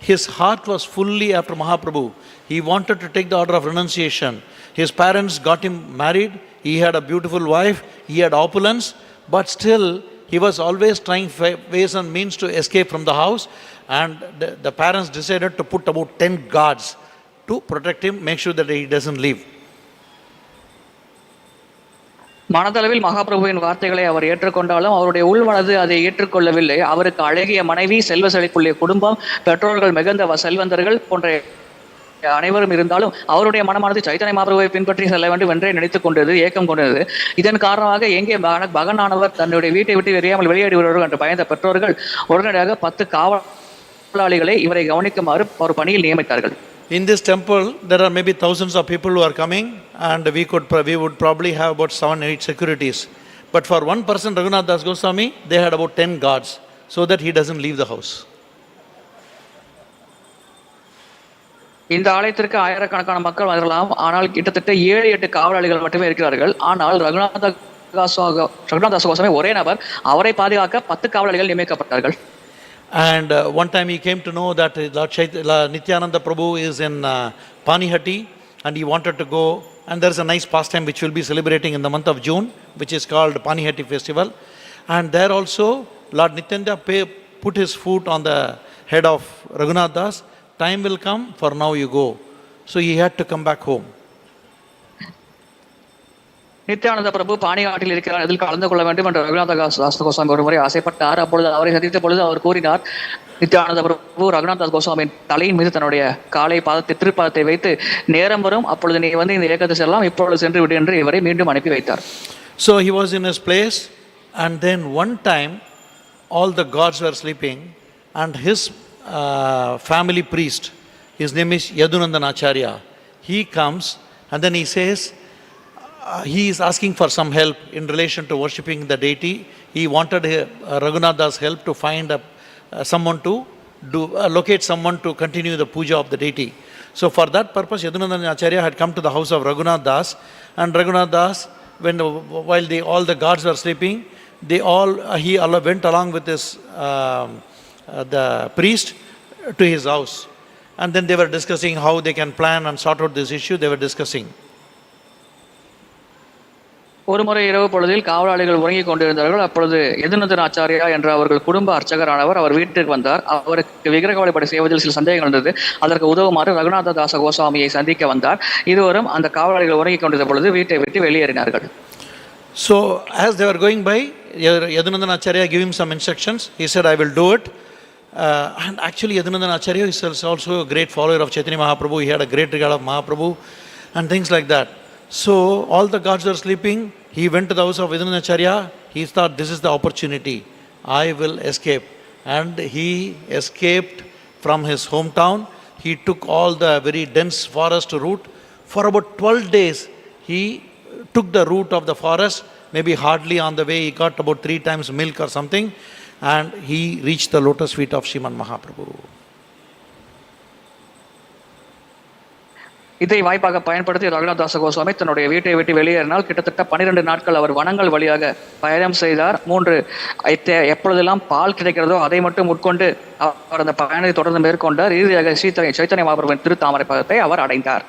his heart was fully after Mahaprabhu. He wanted to take the order of renunciation. His parents got him married. He had a beautiful wife. He had opulence. But still, he was always trying ways and means to escape from the house. And the parents decided to put about 10 guards to protect him, make sure that he doesn't leave. மனதளவில் மகாபிரபுவின் வார்த்தைகளை அவர் ஏற்றுக்கொண்டாலும் அவருடைய உள்மனது அதை ஏற்றுக்கொள்ளவில்லை. அவருக்கு அழகிய மனைவி, செல்வ செழிப்புள்ள குடும்பம், பெற்றோர்கள் மிகுந்த செல்வந்தர்கள் போன்ற அனைவரும் இருந்தாலும் அவருடைய மனமானது சைத்தன்ய மகாபிரபுவை பின்பற்றி செல்ல வேண்டும் என்றே நினைத்துக் கொண்டது, ஏக்கம் கொண்டது. இதன் காரணமாக எங்கே மகனானவர் தன்னுடைய வீட்டை விட்டு தெரியாமல் வெளியேறி வருவார்கள் என்று பயந்த பெற்றோர்கள் உடனடியாக 10 காவலாளிகளை இவரை கவனிக்குமாறு ஒரு பணியில் நியமித்தார்கள். In this temple, there are maybe thousands of people who are coming, and we would probably have about 7-8 securities. But for one person, Raghunath Das Goswami, they had about 10 guards, so that he doesn't leave the house. இந்த ஆலயத்திற்கு ஆயிரக்கணக்கான மக்கள் வரலாம், ஆனால் கிட்டத்தட்ட 7-8 காவலாளிகள் மட்டுமே இருக்கிறார்கள். ஆனால் ரகுநாத தாஸ் கோஸ்வாமி ஒரே நபர், அவரை பாதுகாக்க 10 காவலாளிகள் நியமிக்கப்பட்டார்கள். And one time he came to know that Nityananda Prabhu is in Panihati, and he wanted to go, and there is a nice pastime which will be celebrating in the month of June, which is called Panihati festival. And there also Lord Nityananda put his foot on the head of Raghunath Das. Time will come, for now you go. So he had to come back home. Nityananda பிரபு பாணிகாட்டில் இருக்கிறார், இதில் கலந்து கொள்ள வேண்டும் என்று ரகுநாத தாஸ் கோஸ்வாமி ஒரு முறை ஆசைப்பட்டார். அப்பொழுது அவரை சந்தித்த பொழுது அவர் கூறினார், நித்யானந்த பிரபு ரகுநாத தாஸ் கோஸ்வாமியின் தலையின் மீது தன்னுடைய திருப்பாதத்தை வைத்து, நேரம் வரும் அப்பொழுது நீ வந்து இந்த இயக்கத்தை செல்லலாம், இப்பொழுது சென்று விடு என்று இவரை மீண்டும் அனுப்பி வைத்தார். So he was in his place, and then one time all the gods were sleeping, and his family priest, his name is Yadunandan Acharya, he comes and then he says, he is asking for some help in relation to worshipping the deity. He wanted Raghunath Das' help to find someone to locate someone to continue the puja of the deity. So for that purpose, Yadunandan Acharya had come to the house of Raghunath Das, and Raghunath Das, while all the guards were sleeping, he went along with his the priest to his house, and then they were discussing how they can plan and sort out this issue. They were discussing. ஒரு முறை இரவு பொழுதில் காவலாளிகள் உறங்கிக் கொண்டிருந்தார்கள். அப்பொழுது யதுநந்தன் ஆச்சாரியா என்ற அவர்கள் குடும்ப அர்ச்சகரானவர் அவர் வீட்டிற்கு வந்தார். அவருக்கு விக்கிரக வழிபாடு செய்வதில் சில சந்தேகங்கள் இருந்தது. அதற்கு உதவுமாறு ரகுநாத தாச கோஸ்வாமியை சந்திக்க வந்தார். இருவரும் அந்த காவலாளிகள் உறங்கிக் கொண்டிருந்த பொழுது வீட்டை விட்டு வெளியேறினார்கள். So as they were going by, Yadunandan Acharya gave him some instructions. He said, I will do it. And actually Yadunandan Acharya is also a great follower of Chaitanya Mahaprabhu. He had a great regard of Mahaprabhu and things like that. So all the gods were sleeping. He went to the house of Yadunandan Acharya. He thought, this is the opportunity, I will escape. And he escaped from his hometown. He took all the very dense forest route. For about 12 days he took the route of the forest. Maybe hardly on the way he got about 3 times milk or something, and he reached the lotus feet of Sriman Mahaprabhu. இதை வாய்ப்பாக பயன்படுத்தி ரகுநாத தாச கோஸ்வாமி தன்னுடைய வீட்டை விட்டு வெளியேறினால் கிட்டத்தட்ட 12 நாட்கள் அவர் வனங்கள் வழியாக பயணம் செய்தார். 3 எப்பொழுதெல்லாம் பால் கிடைக்கிறதோ அதை மட்டும் உட்கொண்டு அவர் அந்த பயணத்தை தொடர்ந்து மேற்கொண்டார். இறுதியாக சைத்தன்ய மகாபிரபுவின் திருத்தாமரை பாதத்தை அவர் அடைந்தார்.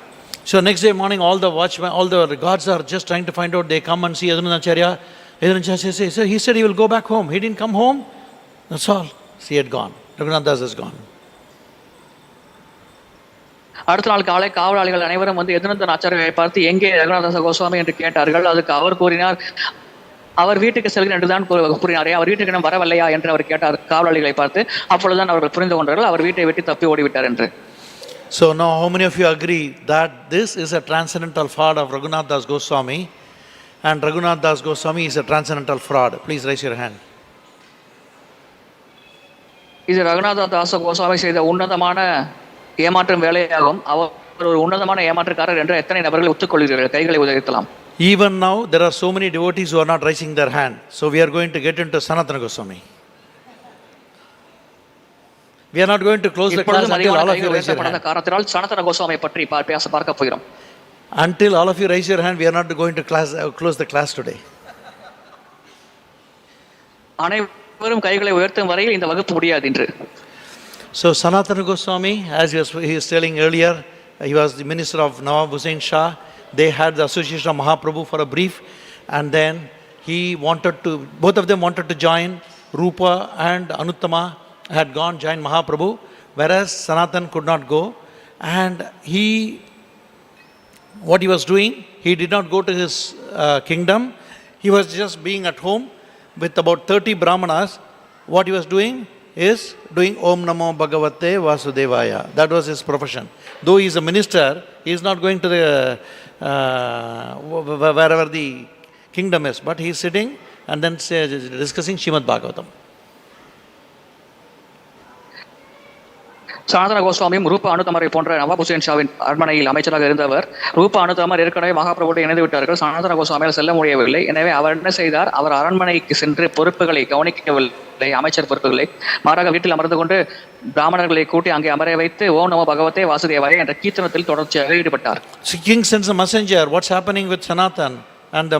So next day morning, all the watchmen, all the guards are just trying to find out. They come and see Yadunandan Acharya. Yadunandan Acharya says, so he said he will go back home. He didn't come home. That's all. He had gone. Raghunath Das is gone. அடுத்த நாள் காலை காவலாளிகள் அனைவரும் வந்து யதுநந்தன் ஆச்சாரியை பார்த்து எங்கே ரகுநாத கோஸ்வாமி என்று கேட்டார்கள். அதுக்கு அவர் கூறினார், அவர் வீட்டுக்கு செல்கிறேன் என்று தான் கூறினாரே, அவர் வீட்டுக்கு இன்னும் வரவில்லையா என்று அவர் கேட்டார் காவலாளிகளை பார்த்து. அப்பொழுதுதான் அவர்கள் புரிந்து கொண்டார்கள் அவர் வீட்டை விட்டு தப்பி ஓடிவிட்டார் என்று. So now how many of you agree that this is a transcendental fraud of Raghunath Das Goswami, and Raghunath Das Goswami is a transcendental fraud? Please raise your hand. இது ரகுநாத தாச கோஸ்வாமி செய்த உன்னதமான ஏமாற்றும் வேலையாகும். அவர் ஒரு உன்னதமான ஏமாற்றுக்காரர் என்று எத்தனை நபர்கள் ஒத்துக்கொள்கிறீர்கள்? கைகளை உயர்த்தலாம். Even now there are so many devotees who are not raising their hand. So we are going to get into Sanatana Goswami. We are not going to close the class until all of you raise your hand. காரணத்தினால் சனாதன கோஸ்வாமியை பற்றி பார்க்க போகிறோம். Until all of you raise your hand, we are not going to close the class today. அனைவரும் கைகளை உயர்த்தும் வரையில் இந்த வகுப்பு முடியாது என்று. So Sanatana Goswami, as he was telling earlier, he was the minister of Nawab Hussain Shah. They had the association of Mahaprabhu for a brief, and then both of them wanted to join. Rupa and Anuttama had joined Mahaprabhu, whereas Sanatan could not go. And what he was doing, he did not go to his kingdom. He was just being at home with about 30 brahmanas. What he was doing is doing Om Namo Bhagavate Vasudevaya. That was his profession. Though he is a minister, he is not going to the wherever the kingdom is, but he is sitting and then discussing Srimad Bhagavatam. சனாதன கோஸ்வாமியும் ரூபா அனுதமரை போன்ற நவாப் Hussein ஷாவின் அரண்மனையில் அமைச்சராக இருந்தவர். ரூபா அனுதமர் ஏற்கனவே மகாபிரபுவோடு இணைந்து விட்டார்கள். சனாதன கோஸ்வாமியால் செல்ல முடியவில்லை. எனவே அவர் என்ன செய்தார்? அவர் அரண்மனைக்கு சென்று பொறுப்புகளை கவனிக்கவில்லை, அமைச்சர் பொறுப்புகளை. மாறாக வீட்டில் அமர்ந்து கொண்டு பிராமணர்களை கூட்டி அங்கே அமர வைத்து ஓம் நமோ பகவதே வாசுதேவாய என்ற கீர்த்தனத்தில் தொடர்ச்சியாக ஈடுபட்டார். King sends a messenger. What's happening with Sanatan? And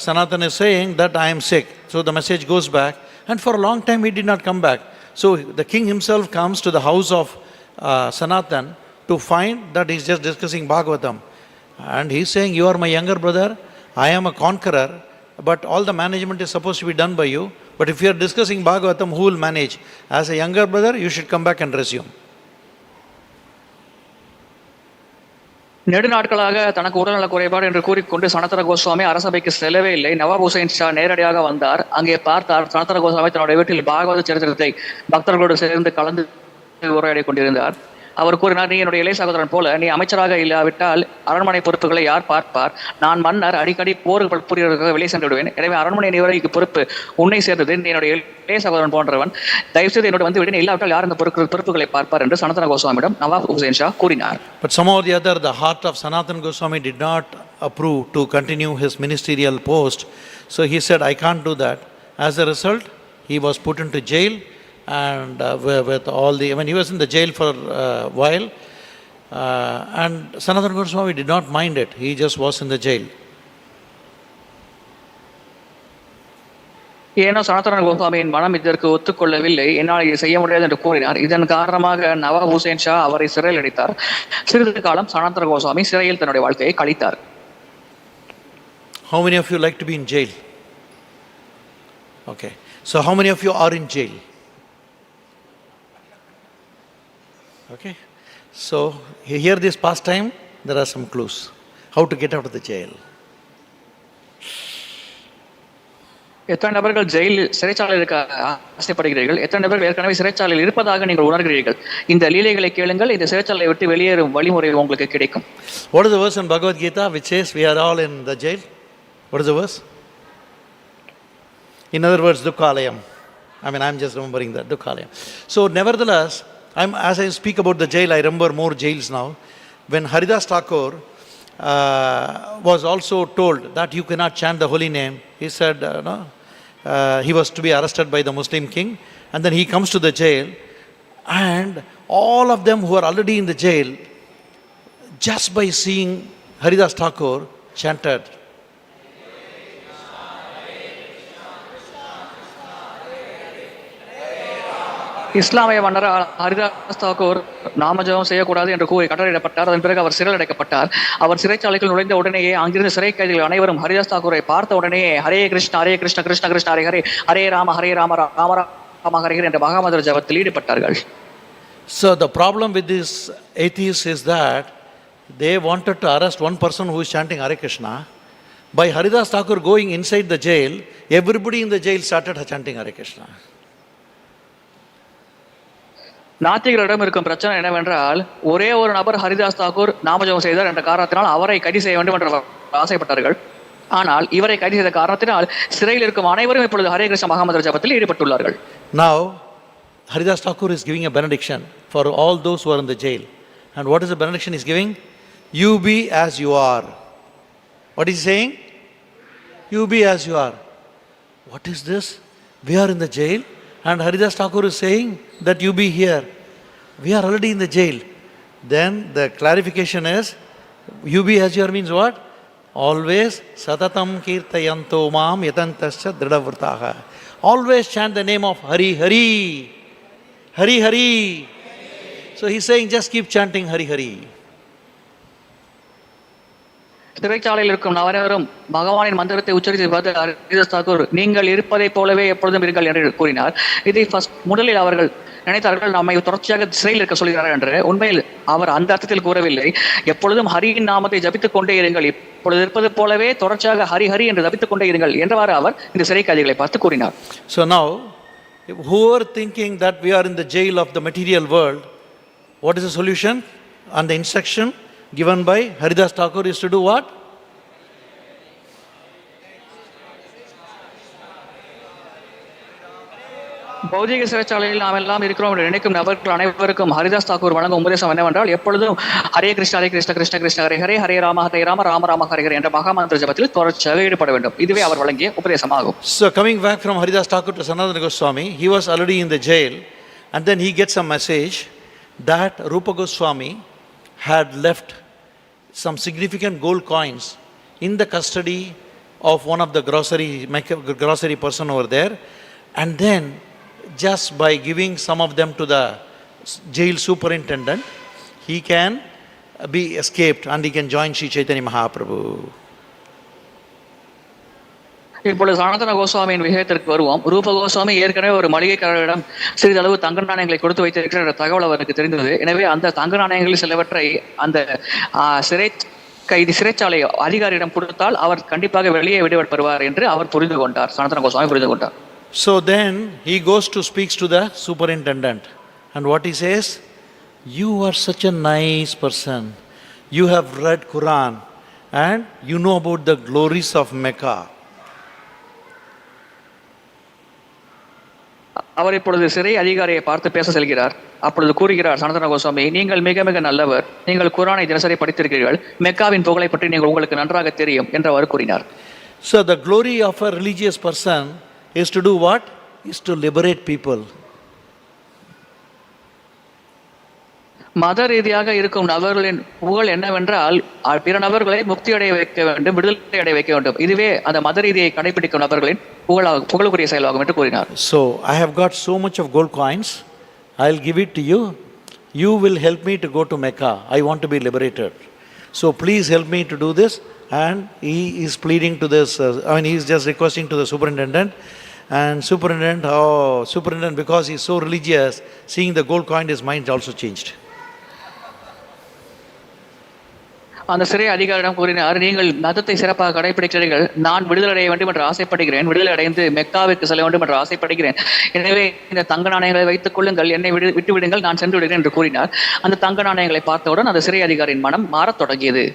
Sanatan is saying that I am sick. So the message goes back, and for a long time he did not come back. So the king himself comes to the house of Sanatan to find that he is just discussing Bhagavatam. And he is saying, you are my younger brother, I am a conqueror, but all the management is supposed to be done by you. But if you are discussing Bhagavatam, who will manage? As a younger brother, you should come back and resume. நெடுநாட்களாக தனக்கு உடல்நல குறைபாடு என்று கூறிக்கொண்டு சனாதன கோஸ்வாமி அரசபைக்கு செல்லவே இல்லை. நவாப் Hussein Shah நேரடியாக வந்தார். அங்கே பார்த்தார் சனாதன கோஸ்வாமி தன்னுடைய வீட்டில் பாகவத சரித்திரத்தை பக்தர்களோடு சேர்ந்து கலந்து உரையாடி கொண்டிருந்தார். அவர் கூறினார், நீ என்னுடைய இளைய சகோதரன் போல, நீ அமைச்சராக இல்லாவிட்டால் அரண்மனை பொறுப்புகளை யார் பார்ப்பார்? நான் மன்னர், அடிக்கடி போர்கள் புரியவர்களுக்காக வெளியே சென்று விடுவேன். எனவே அரண்மனை நிர்வாகிக்கு பொறுப்பு உன்னை சேர்ந்தது. நீ என்னுடைய இளைய சகோதரன் போன்றவன், தயவுசெய்து என்னோட வந்து விட, இல்லாவிட்டால் யார் இந்த பொறுப்புகளை பார்ப்பார் என்று சனாதன கோஸ்வாமியிடம் நவாப் ஹுசேன் ஷா கூறினார். But somehow or the other, the heart of Sanatana Goswami did not approve to continue his ministerial post. So he said, I can't do that. As a result, he was put into jail. And with all the, he was in the jail for a while, and Sanatana Goswami did not mind it. He just was in the jail. ஏனோ சனாதன கோஸ்வாமியின் மனம் இதற்கு ஒத்துக்கொள்ளவில்லை. என்னால் இதை செய்ய முடியாது என்று கூறினார். இதன் காரணமாக நவாப் ஹுசேன் ஷா அவரை சிறையில் அடைத்தார். சிறிது காலம் சனாதன கோஸ்வாமி சிறையில் தன்னுடைய வாழ்க்கையை கழித்தார். How many of you like to be in jail? Okay. So how many of you are in jail? Okay. So here this pastime, there are some clues. How to get out of the jail. எத்தனை நபர்கள் ஜெயிலில் சிறைச்சாலையில் இருக்க ஆசைப்படுகிறீர்கள்? எத்தனை நபர்கள் ஏற்கனவே சிறைச்சாலையில் இருப்பதாக நீங்கள் உணர்கிறீர்கள்? இந்த லீலைகளை கேளுங்கள். இந்த சிறைச்சாலையை விட்டு வெளியேறும் வழிமுறை உங்களுக்கு கிடைக்கும். What is the verse in Bhagavad Gita which says we are all in the jail? What is the verse? In other words, Dukkalayam. I'm just remembering that, Dukkalayam. So nevertheless, as I speak about the jail, I remember more jails now. When Haridas Thakur was also told that you cannot chant the holy name, he said, he was to be arrested by the Muslim king, and then he comes to the jail, and all of them who are already in the jail, just by seeing Haridas Thakur, chanted. இஸ்லாமிய மன்னர் ஹரிதாஸ் தாக்கூர் நாமஜபம் செய்யக்கூடாது என்று கூறி கட்டளையிடப்பட்டார். அதன் பிறகு அவர் சிறையில் அடைக்கப்பட்டார். அவர் சிறைச்சாலைக்குள் நுழைந்த உடனேயே அங்கிருந்த சிறை கைதிகள் அனைவரும் ஹரிதாஸ் தாக்கூரை பார்த்த உடனேயே ஹரே கிருஷ்ண கிருஷ்ண கிருஷ்ண ஹரே ஹரே, ஹரே ராம ராம ராம ஹரே ஹரே என்ற மகாமந்திர ஜபத்தில் ஈடுபட்டார்கள். So the problem with these atheists is that they wanted to arrest one person who is chanting Hare Krishna. By Haridas Thakur going inside the jail, everybody in the jail started chanting Hare Krishna. நாத்திகரிடம் இருக்கும் பிரச்சனை என்னவென்றால், ஒரே ஒரு நபர் ஹரிதாஸ் தாக்கூர் நாமஜபம் செய்தார் என்ற காரணத்தினால் அவரை கைது செய்ய வேண்டும் என்று ஆசைப்பட்டார்கள். ஆனால் இவரை கைது செய்த காரணத்தினால் சிறையில் இருக்கும் அனைவரும் இப்பொழுது ஹரே கிருஷ்ண மகாமந்திர ஜபத்தில் ஈடுபட்டுள்ளார்கள். Now Haridas Thakur is giving a benediction for all those who are in the jail. And what is the benediction he is giving? You be as you are. What is he saying? You be as you are. What is this? We are in the jail, and Haridas Thakur is saying that you be here. We are already in the jail. Then the clarification is, you be as you are means what? Always satatam kirtayanto mam yatantascha dridhavrtaha. Always chant the name of Hari Hari. Hari Hari. So he's saying just keep chanting Hari Hari. சிறைச்சாலையில் இருக்கும் அனைவரும் பகவானின் மந்திரத்தை உச்சரித்து பார்த்து ஹரிதாஸ் தாக்கூர் நீங்கள் இருப்பதை போலவே எப்பொழுதும் இருங்கள் என்று கூறினார். இதை முதலில் அவர்கள் நினைத்தார்கள் நம்மை தொடர்ச்சியாக சிறையில் இருக்க சொல்கிறார் என்று. உண்மையில் அவர் அந்த அர்த்தத்தில் கூறவில்லை. எப்பொழுதும் ஹரியின் நாமத்தை ஜபித்துக் கொண்டே இருங்கள், இப்பொழுது இருப்பது போலவே தொடர்ச்சியாக ஹரி ஹரி என்று ஜபித்துக் கொண்டே இருங்கள் என்றவாறு அவர் இந்த சிறை கைதிகளை பார்த்து கூறினார். So now, who are thinking that we are in the jail of the material world, what is the solution? And the instruction given by Haridas Thakur is to do what? பௌதிக சிறைச்சாலையில் நாம் எல்லாம் இருக்கிறோம் என்று நினைக்கும் நபர்கள் அனைவருக்கும் ஹரிதாஸ் தாக்கூர் வழங்கும் உபதேசம் என்னவென்றால், எப்பொழுதும் ஹரே கிருஷ்ண கிருஷ்ண கிருஷ்ண ஹரே ஹரே, ஹரே ராம ராம ராம ஹரே ஹரே என்ற மகாமந்திர ஜபத்தில் தொடர்ச்சியாக ஈடுபட வேண்டும். இதுவே அவர் வழங்கிய உபதேசமாகும். So coming back from Haridas Thakur to Sanatana Goswami, he was already in the jail, and then he gets a message that Rupa Goswami had left some significant gold coins in the custody of one of the grocery person over there, and then just by giving some of them to the jail superintendent, he can be escaped and he can join Sri Chaitanya Mahaprabhu. இப்பொழுது சனாதன கோஸ்வாமியின் விஷயத்திற்கு வருவோம். ரூப கோஸ்வாமி ஏற்கனவே ஒரு மளிகைக்காரரிடம் சிறிதளவு தங்க நாணயங்களை கொடுத்து வைத்திருக்கிற தகவல் அவருக்கு தெரிந்தது. எனவே அந்த தங்க நாணயங்களில் சிலவற்றை அந்த சிறைச்சாலை அதிகாரியிடம் கொடுத்தால் அவர் கண்டிப்பாக வெளியே விடுவிக்கப்படுவார் என்று அவர் புரிந்து கொண்டார். சனாதன கோஸ்வாமி புரிந்து கொண்டார். So then he goes to speaks to the superintendent, and what he says, you are such a nice person, you have read Quran and you know about the glories of Mecca. அவர் இப்பொழுது சிறை அதிகாரியை பார்த்து பேச செல்கிறார். அப்பொழுது கூறுகிறார் சனாதன கோஸ்வாமி, நீங்கள் மிக மிக நல்லவர், நீங்கள் குரானை தினசரி படித்திருக்கிறீர்கள், மெக்காவின் புகழை பற்றி உங்களுக்கு நன்றாக தெரியும் என்றவர் கூறினார். So the glory of a religious person is to do what? Is to liberate people. மத ரீதியாக இருக்கும் நபர்களின் புகழ் என்னவென்றால் பிற நபர்களை முக்தி அடைய வைக்க வேண்டும், விடுதலை அடைய வைக்க வேண்டும். இதுவே அந்த மத ரீதியை கடைபிடிக்கும் நபர்களின் புகழுக்குரிய செயலாகும் என்று கூறினார். So I have got so much of gold coins, I'll give it to you. You will help me to go to Mecca. I want to be liberated. So please help me to do this. And he is pleading to this, he is just requesting to the superintendent. And superintendent, because he is so religious, seeing the gold coin, his mind also changed. அந்த சிறை அதிகாரியிடம் கூறினார், நீங்கள் மதத்தை சிறப்பாக கடைபிடிக்கிறீர்கள், நான் விடுதலை அடைய வேண்டும் என்று ஆசைப்படுகிறேன், விடுதலை அடைந்து மெக்காவிற்கு செல்ல வேண்டும் என்று ஆசைப்படுகிறேன், எனவே இந்த தங்க நாணயங்களை வைத்துக் கொள்ளுங்கள், என்னை விட்டு விடுங்கள், நான் சென்று விடுகிறேன் என்று கூறினார். அந்த தங்க நாணயங்களை பார்த்தவுடன் அந்த சிறை அதிகாரியின் மனம் மாறத் தொடங்கியது.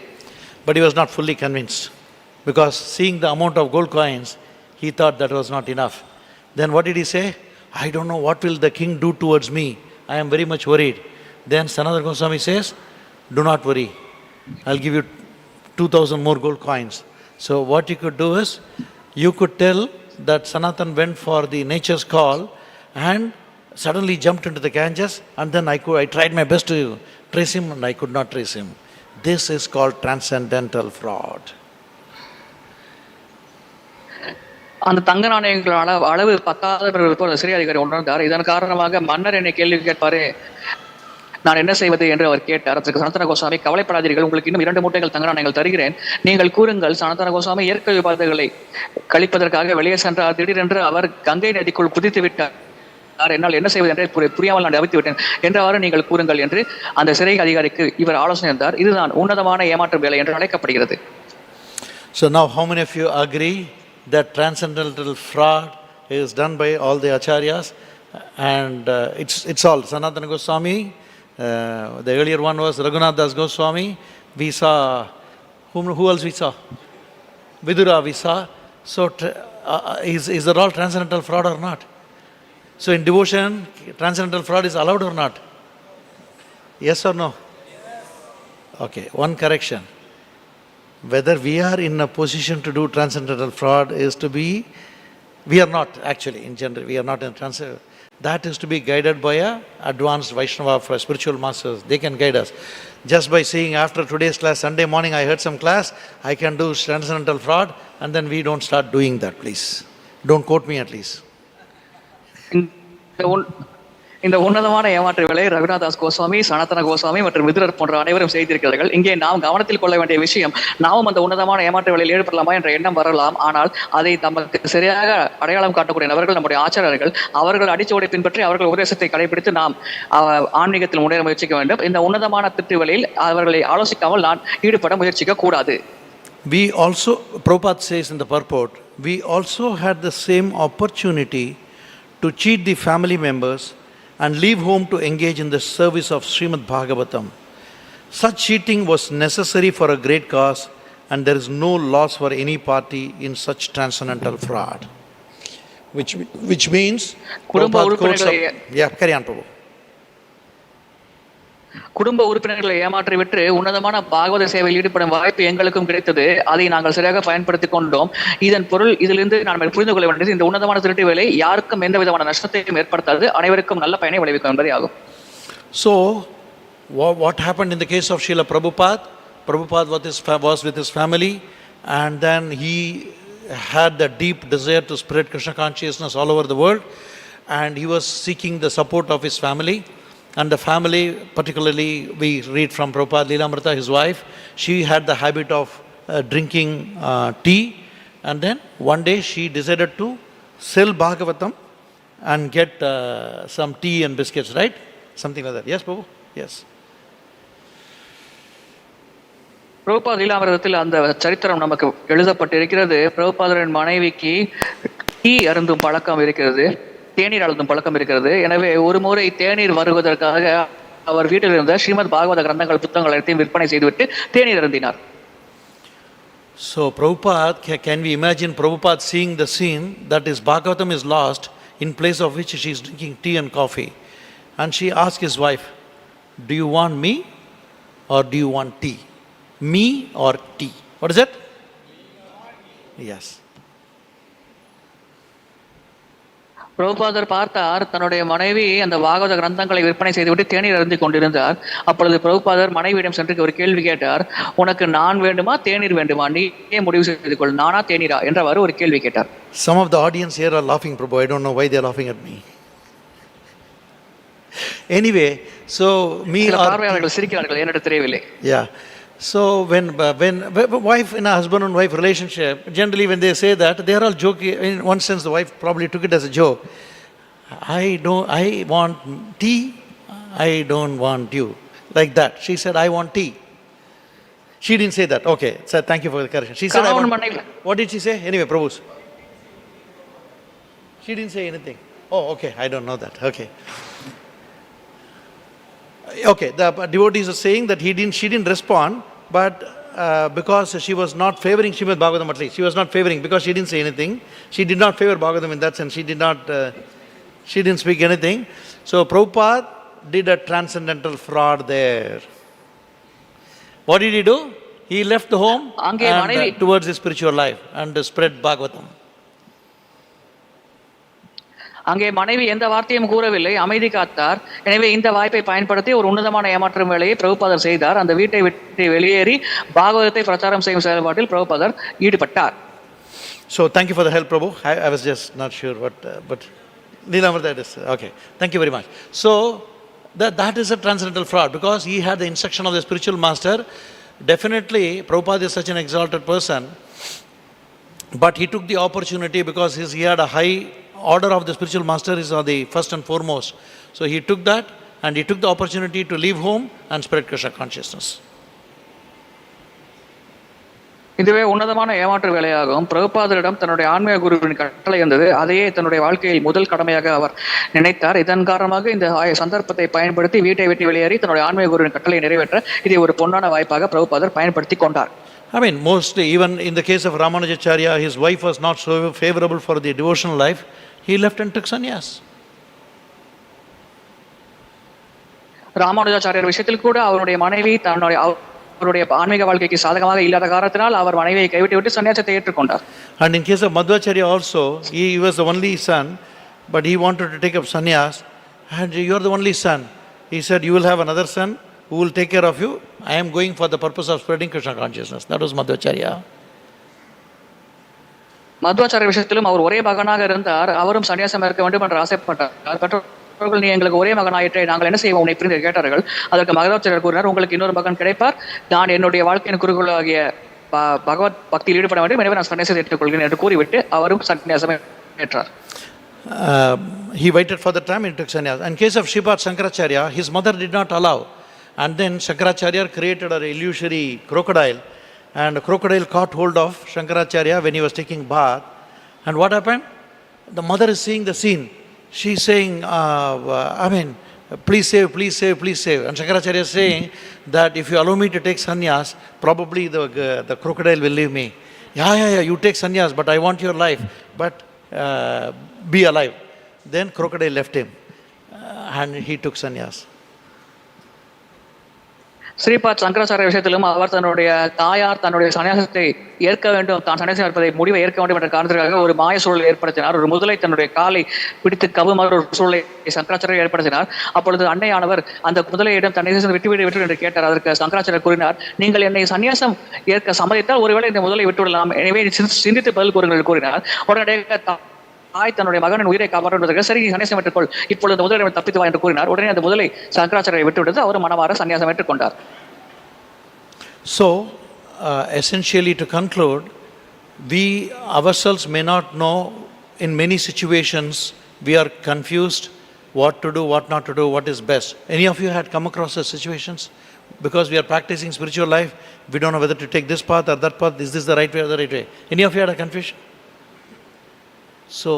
But he was not fully convinced, because seeing the amount of gold coins, he thought that was not enough. Then what did he say? I don't know what will the king do towards me. I am very much worried. Then Sanatana Goswami says, do not worry. I'll give you 2,000 more gold coins. So what you could do is, you could tell that Sanatan went for the nature's call and suddenly jumped into the Ganges, and then I tried my best to trace him and I could not trace him. This is called transcendental fraud. அந்த தங்க நாணயங்களோட அளவு 10,000 சிறை அதிகாரி உணர்ந்தார். இதன் காரணமாக மன்னர் என்னை கேள்வி கேட்பாரு, நான் என்ன செய்வது என்று அவர் கேட்டார். அதற்கு சனாதன கோஸ்வாமி, கவலைப்படாதீர்கள், உங்களுக்கு இன்னும் 2 மூட்டைகள் தங்க நாணயங்கள் தருகிறேன், நீங்கள் கூறுங்கள். சனாதன கோஸ்வாமி இயற்கை விவாதங்களை கழிப்பதற்காக வெளியே சென்றார். திடீரென்று அவர் கங்கை நதிக்குள் குதித்து விட்டார். என்னால் என்ன செய்வது என்றே புரியாமல் நான் அவித்து விட்டேன் என்றவாறு நீங்கள் கூறுங்கள் என்று அந்த சிறை அதிகாரிக்கு இவர் ஆலோசனை இருந்தார். இதுதான் உன்னதமான ஏமாற்று வேலை என்று அழைக்கப்படுகிறது. So now how many of you agree that transcendental fraud is done by all the acharyas? And it's all Sanatana Goswami, the earlier one was Raghunath Das Goswami, we saw, who else we saw? Vidura we saw. So is there all transcendental fraud or not? So in devotion, transcendental fraud is allowed or not? Yes or no? Okay, one correction. Whether we are in a position to do transcendental fraud is to be, we are not actually, in general, we are not in transcendental. That is to be guided by a advanced Vaishnava for spiritual masters. They can guide us. Just by saying after today's class, Sunday morning I heard some class, I can do transcendental fraud, and then we don't start doing that, please. Don't quote me at least. இந்த உன்னதமான ஏமாற்று வேலை ரகுநாதாஸ் கோஸ்வாமி, சனாதன கோஸ்வாமி மற்றும் விதுரர் போன்ற அனைவரும் செய்திருக்கிறார்கள். இங்கே நாம் கவனத்தில் கொள்ள வேண்டிய விஷயம், நாமும் அந்த உன்னதமான ஏமாற்று வேலையில் ஈடுபடலாமா என்ற எண்ணம் வரலாம். ஆனால் அதை நமக்கு சரியாக அடையாளம் காட்டக்கூடிய நபர்கள் நம்முடைய ஆச்சாரர்கள். அவர்கள் அடிச்சுவடை பின்பற்றி அவர்கள் உபதேசத்தை கடைபிடித்து நாம் ஆன்மீகத்தில் முன்னேற முயற்சிக்க வேண்டும். இந்த உன்னதமான திட்டு வேலையில் அவர்களை ஆலோசிக்காமல் நான் ஈடுபட முயற்சிக்க கூடாது. We also, Prabhupada says in the purport, we also had the same opportunity to cheat the family members and leave home to engage in the service of Srimad Bhagavatam. Such cheating was necessary for a great cause, and there is no loss for any party in such transcendental fraud. Which means, Prabhupada quotes, carry on, Prabhu. குடும்ப உறுப்பினர்களை ஏமாற்றி விட்டு உன்னதமான பாகவத சேவையில் ஈடுபடும் வாய்ப்பு எங்களுக்கும் கிடைத்தது. அதை நாங்கள் சரியாக பயன்படுத்திக் கொண்டோம். இதன் பொருள் இதிலிருந்து நாம் புரிந்து கொள்ள வேண்டியது, இந்த உன்னதமான திருட்டு வேலை யாருக்கும் எந்த விதமான நஷ்டத்தையும் ஏற்படுத்தாது, அனைவருக்கும் நல்ல பயனை விளைவிக்கும் என்பதே ஆகும். So, what happened in the case of Srila Prabhupada? Prabhupada was with his family, and then he had the deep desire to spread Krishna consciousness all over the world, and he was seeking the support of his family. And the family, particularly we read from Prabhupada Leelamrita, his wife, she had the habit of drinking tea, and then one day she decided to sell Bhagavatam and get some tea and biscuits, right? Something like that. Yes, Prabhu? Yes. Prabhupada லீலாமிரதத்தில் அந்த சரித்திரம் நமக்கு எழுதப்பட்டிருக்கிறது. பிரபுபாதரின் மனைவிக்கு tea அருந்தும் பழக்கம் இருக்கிறது, தேநீர் அழுந்தும் பழக்கம் இருக்கிறது. எனவே ஒரு முறை தேநீர் வருவதற்காக அவர் வீட்டில் இருந்த ஸ்ரீமத் பாகவத கிரந்தங்கள் புத்தகங்கள் அனைத்தையும் விற்பனை செய்துவிட்டு தேநீர் அருந்தினார். So Prabhupada, can we imagine Prabhupada seeing the scene that his Bhagavatam is lost, in place of which she is drinking tea and coffee, and she asked his wife, do you want me or do you want tea? Me or tea? What is it? Yes. பிரபுபாதர் பார்த்தார், தன்னுடைய மனைவி அந்த பாகவத கிரந்தங்களை விற்பனை செய்துவிட்டு தேநீர் அருந்தி கொண்டிருந்தார். அப்பொழுது பிரபுபாதர் மனைவியிடம் சென்று ஒரு கேள்வி கேட்டார், உனக்கு நான் வேண்டுமா தேநீர் வேண்டுமா, நீ ஏன் முடிவு செய்து கொள், நானா தேநீரா என்றவர் ஒரு கேள்வி கேட்டார். Some of the audience here are laughing, Prabhu. I don't know why they are laughing at me. Anyway, so me or பார்வையாளர்கள் சிரிக்கிறார்கள், என்னிடம் தெரியவில்லை. Yeah. So when wife in a husband and wife relationship, generally when they say that, they are all joking. In one sense, the wife probably took it as a joke. I want tea, I don't want you. Like that. She said, I want tea. She didn't say that. Okay. So thank you for the correction. She said, I want. What did she say? Anyway, Prabhu. She didn't say anything. Oh, okay. I don't know that. Okay. Okay, the devotees are saying that she didn't respond, but because she was not favoring Srimad Bhagavatam, at least she was not favoring, because she didn't say anything. She did not favor Bhagavatam in that sense. She didn't speak anything. So Prabhupada did a transcendental fraud there. What did he do? He left the home and towards his spiritual life and spread Bhagavatam. அங்கே மனைவி எந்த வார்த்தையும் கூறவில்லை, அமைதி காத்தார். எனவே இந்த வாய்ப்பை பயன்படுத்தி ஒரு உன்னதமான ஏமாற்றும் வேலையை பிரபுபாதர் செய்தார். அந்த வீட்டை விட்டு வெளியேறி பாகவதத்தை பிரச்சாரம் செய்யும் செயல்பாட்டில் பிரபுபாதர் ஈடுபட்டார். So thank you for the help, Prabhu. I was just not sure what, but Leelamrita is okay. Thank you very much. So that is a transcendental fraud, because he had the instruction of the spiritual master. Definitely, Prabhupada is such an exalted person, but he took the opportunity because he had a high order of the spiritual master is the first and foremost. So he took that, and he took the opportunity to leave home and spread Krishna consciousness. இதுவே உன்னதமான ஏமாற்று வேலையாகும். பிரபுபாதரிடம் தன்னுடைய ஆன்மீக குருவின் கட்டளை இருந்தது. அதையே தன்னுடைய வாழ்க்கையில் முதல் கடமையாக அவர் நினைத்தார். இதன் காரணமாக இந்த சந்தர்ப்பத்தை பயன்படுத்தி வீட்டை விட்டு வெளியேறி தன்னுடைய ஆன்மீக குருவின் கட்டளை நிறைவேற்ற இதை ஒரு பொன்னான வாய்ப்பாக பிரபுபாதர் பயன்படுத்தி கொண்டார். I mean, mostly, even in the case of Ramanujacharya, his wife was not so favorable for the devotional life. He left and took sannyas. Ramanujacharya விஷயத்தில் கூட அவருடைய மனைவி அவருடைய ஆன்மீக வாழ்க்கைக்கு சாதகமாக இல்லாத காரணத்தினால் அவர் மனைவியை கைவிட்டு சன்னியாசத்தை ஏற்றுக்கொண்டார். And in case of Madhvacharya also, he was the only son, but he wanted to take up sannyas. And you are the only son. He said, you will have another son who will take care of you. I am going for the purpose of spreading Krishna consciousness. That was Madhvacharya. மத்வாச்சாரிய விஷயத்திலும் அவர் ஒரே மகனாக இருந்தார். அவரும் சன்னியாசம் இருக்க வேண்டும் என்று ஆசைப்பட்டார். அவர்கள் நீ எங்களுக்கு ஒரே மகனாயிற்றே, நாங்கள் என்ன செய்வோம் உன்னை பிரிந்து கேட்டார்கள். அதற்கு மகராச்சாரியர் கூறினார், உங்களுக்கு இன்னொரு மகன் கிடைப்பார், நான் என்னுடைய வாழ்க்கையின் குறிக்கோளாகிய பகவத் பக்தியில் ஈடுபட வேண்டும், எனவே நான் சன்னியாசத்தை ஏற்றுக்கொள்கிறேன் என்று கூறிவிட்டு அவரும் சன்னியாசம் ஏற்றார். He waited for the time and took sannyas. In case of Sripad Shankaracharya, his mother did not allow, and then Shankaracharya created an illusory crocodile, and the crocodile caught hold of Shankaracharya when he was taking bath. And what happened? The mother is seeing the scene. She is saying, please save, please save, please save. And Shankaracharya is saying that if you allow me to take sannyas, probably the crocodile will leave me. Yeah, you take sannyas, but I want your life. But be alive. Then crocodile left him and he took sannyas. Shripad Shankaracharya விஷயத்திலும் அவர் தன்னுடைய தாயார் தன்னுடைய சன்னியாசத்தை ஏற்க வேண்டும், தான் சன்னியாசம் இருப்பதை முடிவை ஏற்க வேண்டும் என்ற காரணத்திற்காக ஒரு மாய சூழலை ஏற்படுத்தினார். ஒரு முதலை தன்னுடைய காலை பிடித்து கவுமாறு ஒரு சூழலை சங்கராச்சாரியர் ஏற்படுத்தினார். அப்பொழுது அன்னையானவர் அந்த முதலையிடம் தன்னை விட்டு என்று கேட்டார். அதற்கு சங்கராச்சாரியர் கூறினார், நீங்கள் என்னை சன்னியாசம் ஏற்க சம்மதித்தால் ஒருவேளை இந்த முதலை விட்டுவிடலாம், எனவே சிந்தித்து பதில் கூறுங்கள் கூறினார். உடனடியாக தாய் தன்னுடைய மகனின் உயிரை காப்பாற்றுவதற்கு சரி நீ சன்னியாசம் ஏற்றுக்கொள், இப்பொழுது அந்த முதலை தப்பித்து வா என்று கூறினார். உடனே அந்த முதலை சங்கராச்சாரியை விட்டுவிட்டது, அவர் மனமாற சன்னியாசம் ஏற்றுக்கொண்டார். So essentially to conclude, we ourselves may not know, in many situations we are confused what to do, what not to do, what is best. Any of you had come across such situations? Because we are practicing spiritual life, we don't know whether to take this path or that path, is this the right way or the right way? Any of you had a confusion? So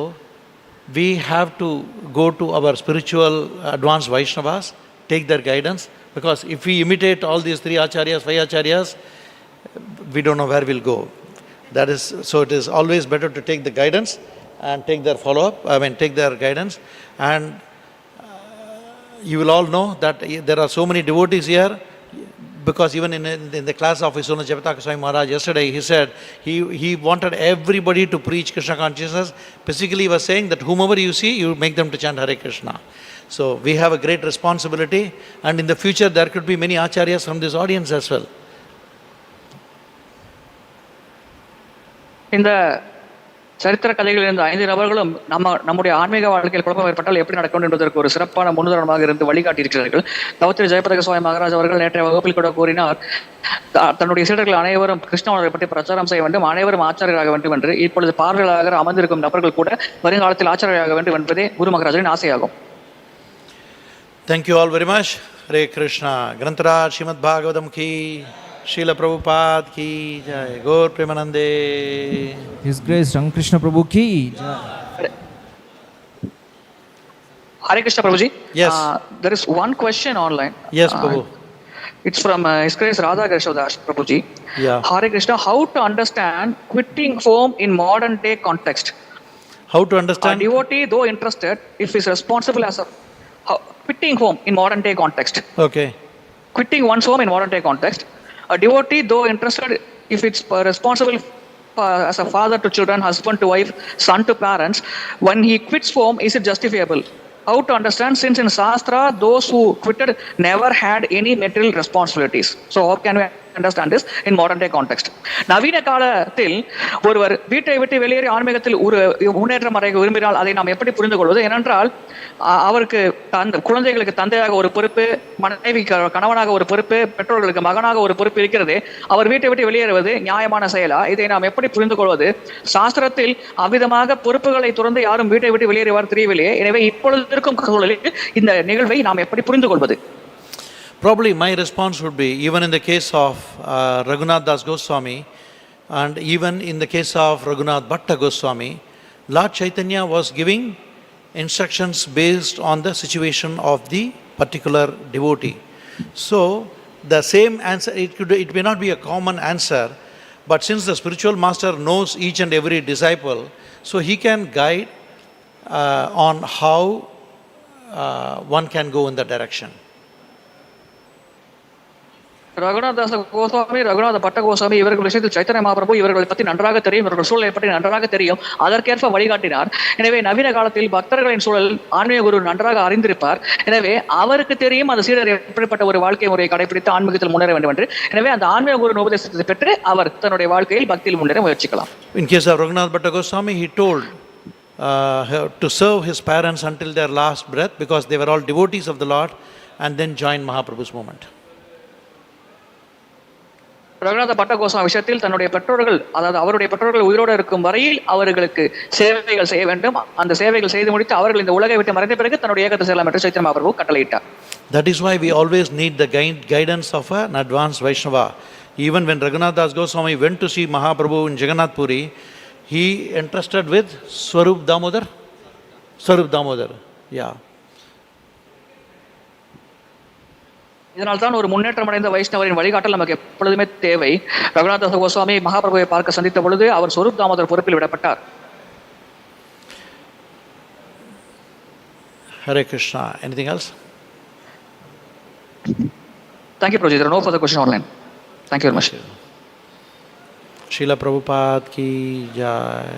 we have to go to our spiritual advanced Vaishnavas, take their guidance, because if we imitate all these 3 acharyas, 5 acharyas, we don't know where we'll go. That is, so it is always better to take the guidance and take their follow-up, take their guidance. And you will all know that there are so many devotees here, because even in the class of His Holiness Jagataka Swami Maharaj yesterday, he said he wanted everybody to preach Krishna consciousness. Basically, he was saying that whomever you see, you make them to chant Hare Krishna. So we have a great responsibility, and in the future there could be many acharyas from this audience as well. இந்த சரித்திர கதைகளில் இருந்த 5 நபர்களும் நம்முடைய ஆன்மீக வாழ்க்கையில் குழப்பம் ஏற்பட்டால் எப்படி நடக்க வேண்டும் என்பதற்கு ஒரு சிறப்பான முன்னுதாரணமாக இருந்து வழிகாட்டியிருக்கிறார்கள். தவத்திரி ஜெயபதக சுவாமி மகாராஜ் அவர்கள் நேற்றைய வகுப்பில் கூட கூறினார், தன்னுடைய சீடர்கள் அனைவரும் கிருஷ்ணனை பற்றி பிரச்சாரம் செய்ய வேண்டும், அனைவரும் ஆச்சாரியராக வேண்டும் என்று. இப்பொழுது பார்வையாளராக அமர்ந்திருக்கும் நபர்கள் கூட வருங்காலத்தில் ஆச்சாரியராக வேண்டும் என்பதே குரு மகாராஜரின் ஆசையாகும். Thank you all very much. Hare Krishna. Dhṛtarāṣṭra Śrīmad Bhagavatam ki, Srila Prabhupada ki jai, Gaur Premanande. His Grace Ramakrishna Prabhu ki jai. Hare Krishna Prabhuji. Yes. There is one question online. Yes, Prabhu. It's from His Grace Radha Grishodas Prabhuji. Yeah. Hare Krishna, how to understand quitting home in modern day context? How to understand? A devotee, though interested, if is responsible as a quitting home in modern day context. Okay. Quitting one's home in modern day context. A devotee, though interested, if it's responsible as a father to children, husband to wife, son to parents, when he quits home, is it justifiable? How to understand, since in Shastra, those who quitted never had any material responsibilities. So how can we understand this in modern day context? நவீன காலத்தில் ஒருவர் வீட்டை விட்டு வெளியேறி ஆன்மீகத்தில் ஒரு முன்னேற்றம் அடைய விரும்பினால் அதை நாம் எப்படி புரிந்து கொள்வது? ஏனென்றால் அவருக்கு குழந்தைகளுக்கு தந்தையாக ஒரு பொறுப்பு, மனைவி கணவனாக ஒரு பொறுப்பு, பெற்றோர்களுக்கு மகனாக ஒரு பொறுப்பு இருக்கிறது. அவர் வீட்டை விட்டு வெளியேறுவது நியாயமான செயலா? இதை நாம் எப்படி புரிந்து கொள்வது? சாஸ்திரத்தில் அவ்விதமாக பொறுப்புகளை துறந்து யாரும் வீட்டை விட்டு வெளியேறுவார் தெரியவில்லையே. எனவே இப்பொழுது இருக்கும் சூழலில் இந்த நிகழ்வை நாம் எப்படி புரிந்து கொள்வது? Probably my response would be, even in the case of Raghunath Das Goswami, and even in the case of Raghunath Bhatta Goswami, Lord Chaitanya was giving instructions based on the situation of the particular devotee. So the same answer, it may not be a common answer, but since the spiritual master knows each and every disciple, so he can guide on how one can go in that direction. Raghunatha Goswami, Raghunatha பட்ட கோஸ்வாமி இவர்கள் விஷயத்தில் சைத்தன்ய மகாபிரபு இவர்களை பற்றி நன்றாக தெரியும், இவர்கள் சூழலை பற்றி நன்றாக தெரியும், அதற்கேற்ப வழிகாட்டினார். எனவே நவீன காலத்தில் பக்தர்களின் சூழல் ஆன்மீக குரு நன்றாக அறிந்திருப்பார். எனவே அவருக்கு தெரியும் அந்த சீடர் எப்படிப்பட்ட ஒரு வாழ்க்கை முறையை கடைபிடித்து ஆன்மீகத்தில் முன்னேற வேண்டும் என்று. எனவே அந்த ஆன்மீக குரு உபதேசத்தை பெற்று அவர் தன்னுடைய வாழ்க்கையில் பக்தியில் முன்னேற முயற்சிக்கலாம். In case of Raghunath Bhatta Goswami, he told to serve his parents until their last breath, because they were all devotees of the Lord, and then joined Mahaprabhu's movement. Raghunatha பட்ட கோஸ்வாமி விஷயத்தில் தன்னுடைய பெற்றோர்கள், அதாவது அவருடைய பெற்றோர்கள் உயிரோடு இருக்கும் வரையில் அவர்களுக்கு சேவைகள் செய்ய வேண்டும். அந்த சேவைகள் செய்து முடித்து அவர்கள் இந்த உலகை விட்டு மறைந்த பிறகு தன்னுடைய ஏகத்தை செல்லலாம் என்று சைத்தன்ய மகாபிரபு கட்டளையிட்டார். That is why we always need the guidance of an advanced Vaishnava. Even when Raghunath Das Goswami went to see Mahaprabhu in Jagannath Puri, he entrusted with Swarup Damodar. Yeah. இதனால் தான் ஒரு முன்னேற்றம் அடைந்த வைஷ்ணவரின் வழிகாட்டல் நமக்கு எப்பொழுதுமே தேவை. ரகுநாத கோஸ்வாமி மகாபிரபுவை பார்க்க சந்தித்த பொழுது அவர் ஸ்வரூப் தாமோதர் பொறுப்பில் விடப்பட்டார். Hare Krishna. Anything else? Thank you, Prabhuji. There are no further questions online. Thank you very much. Srila Prabhupada ki jai.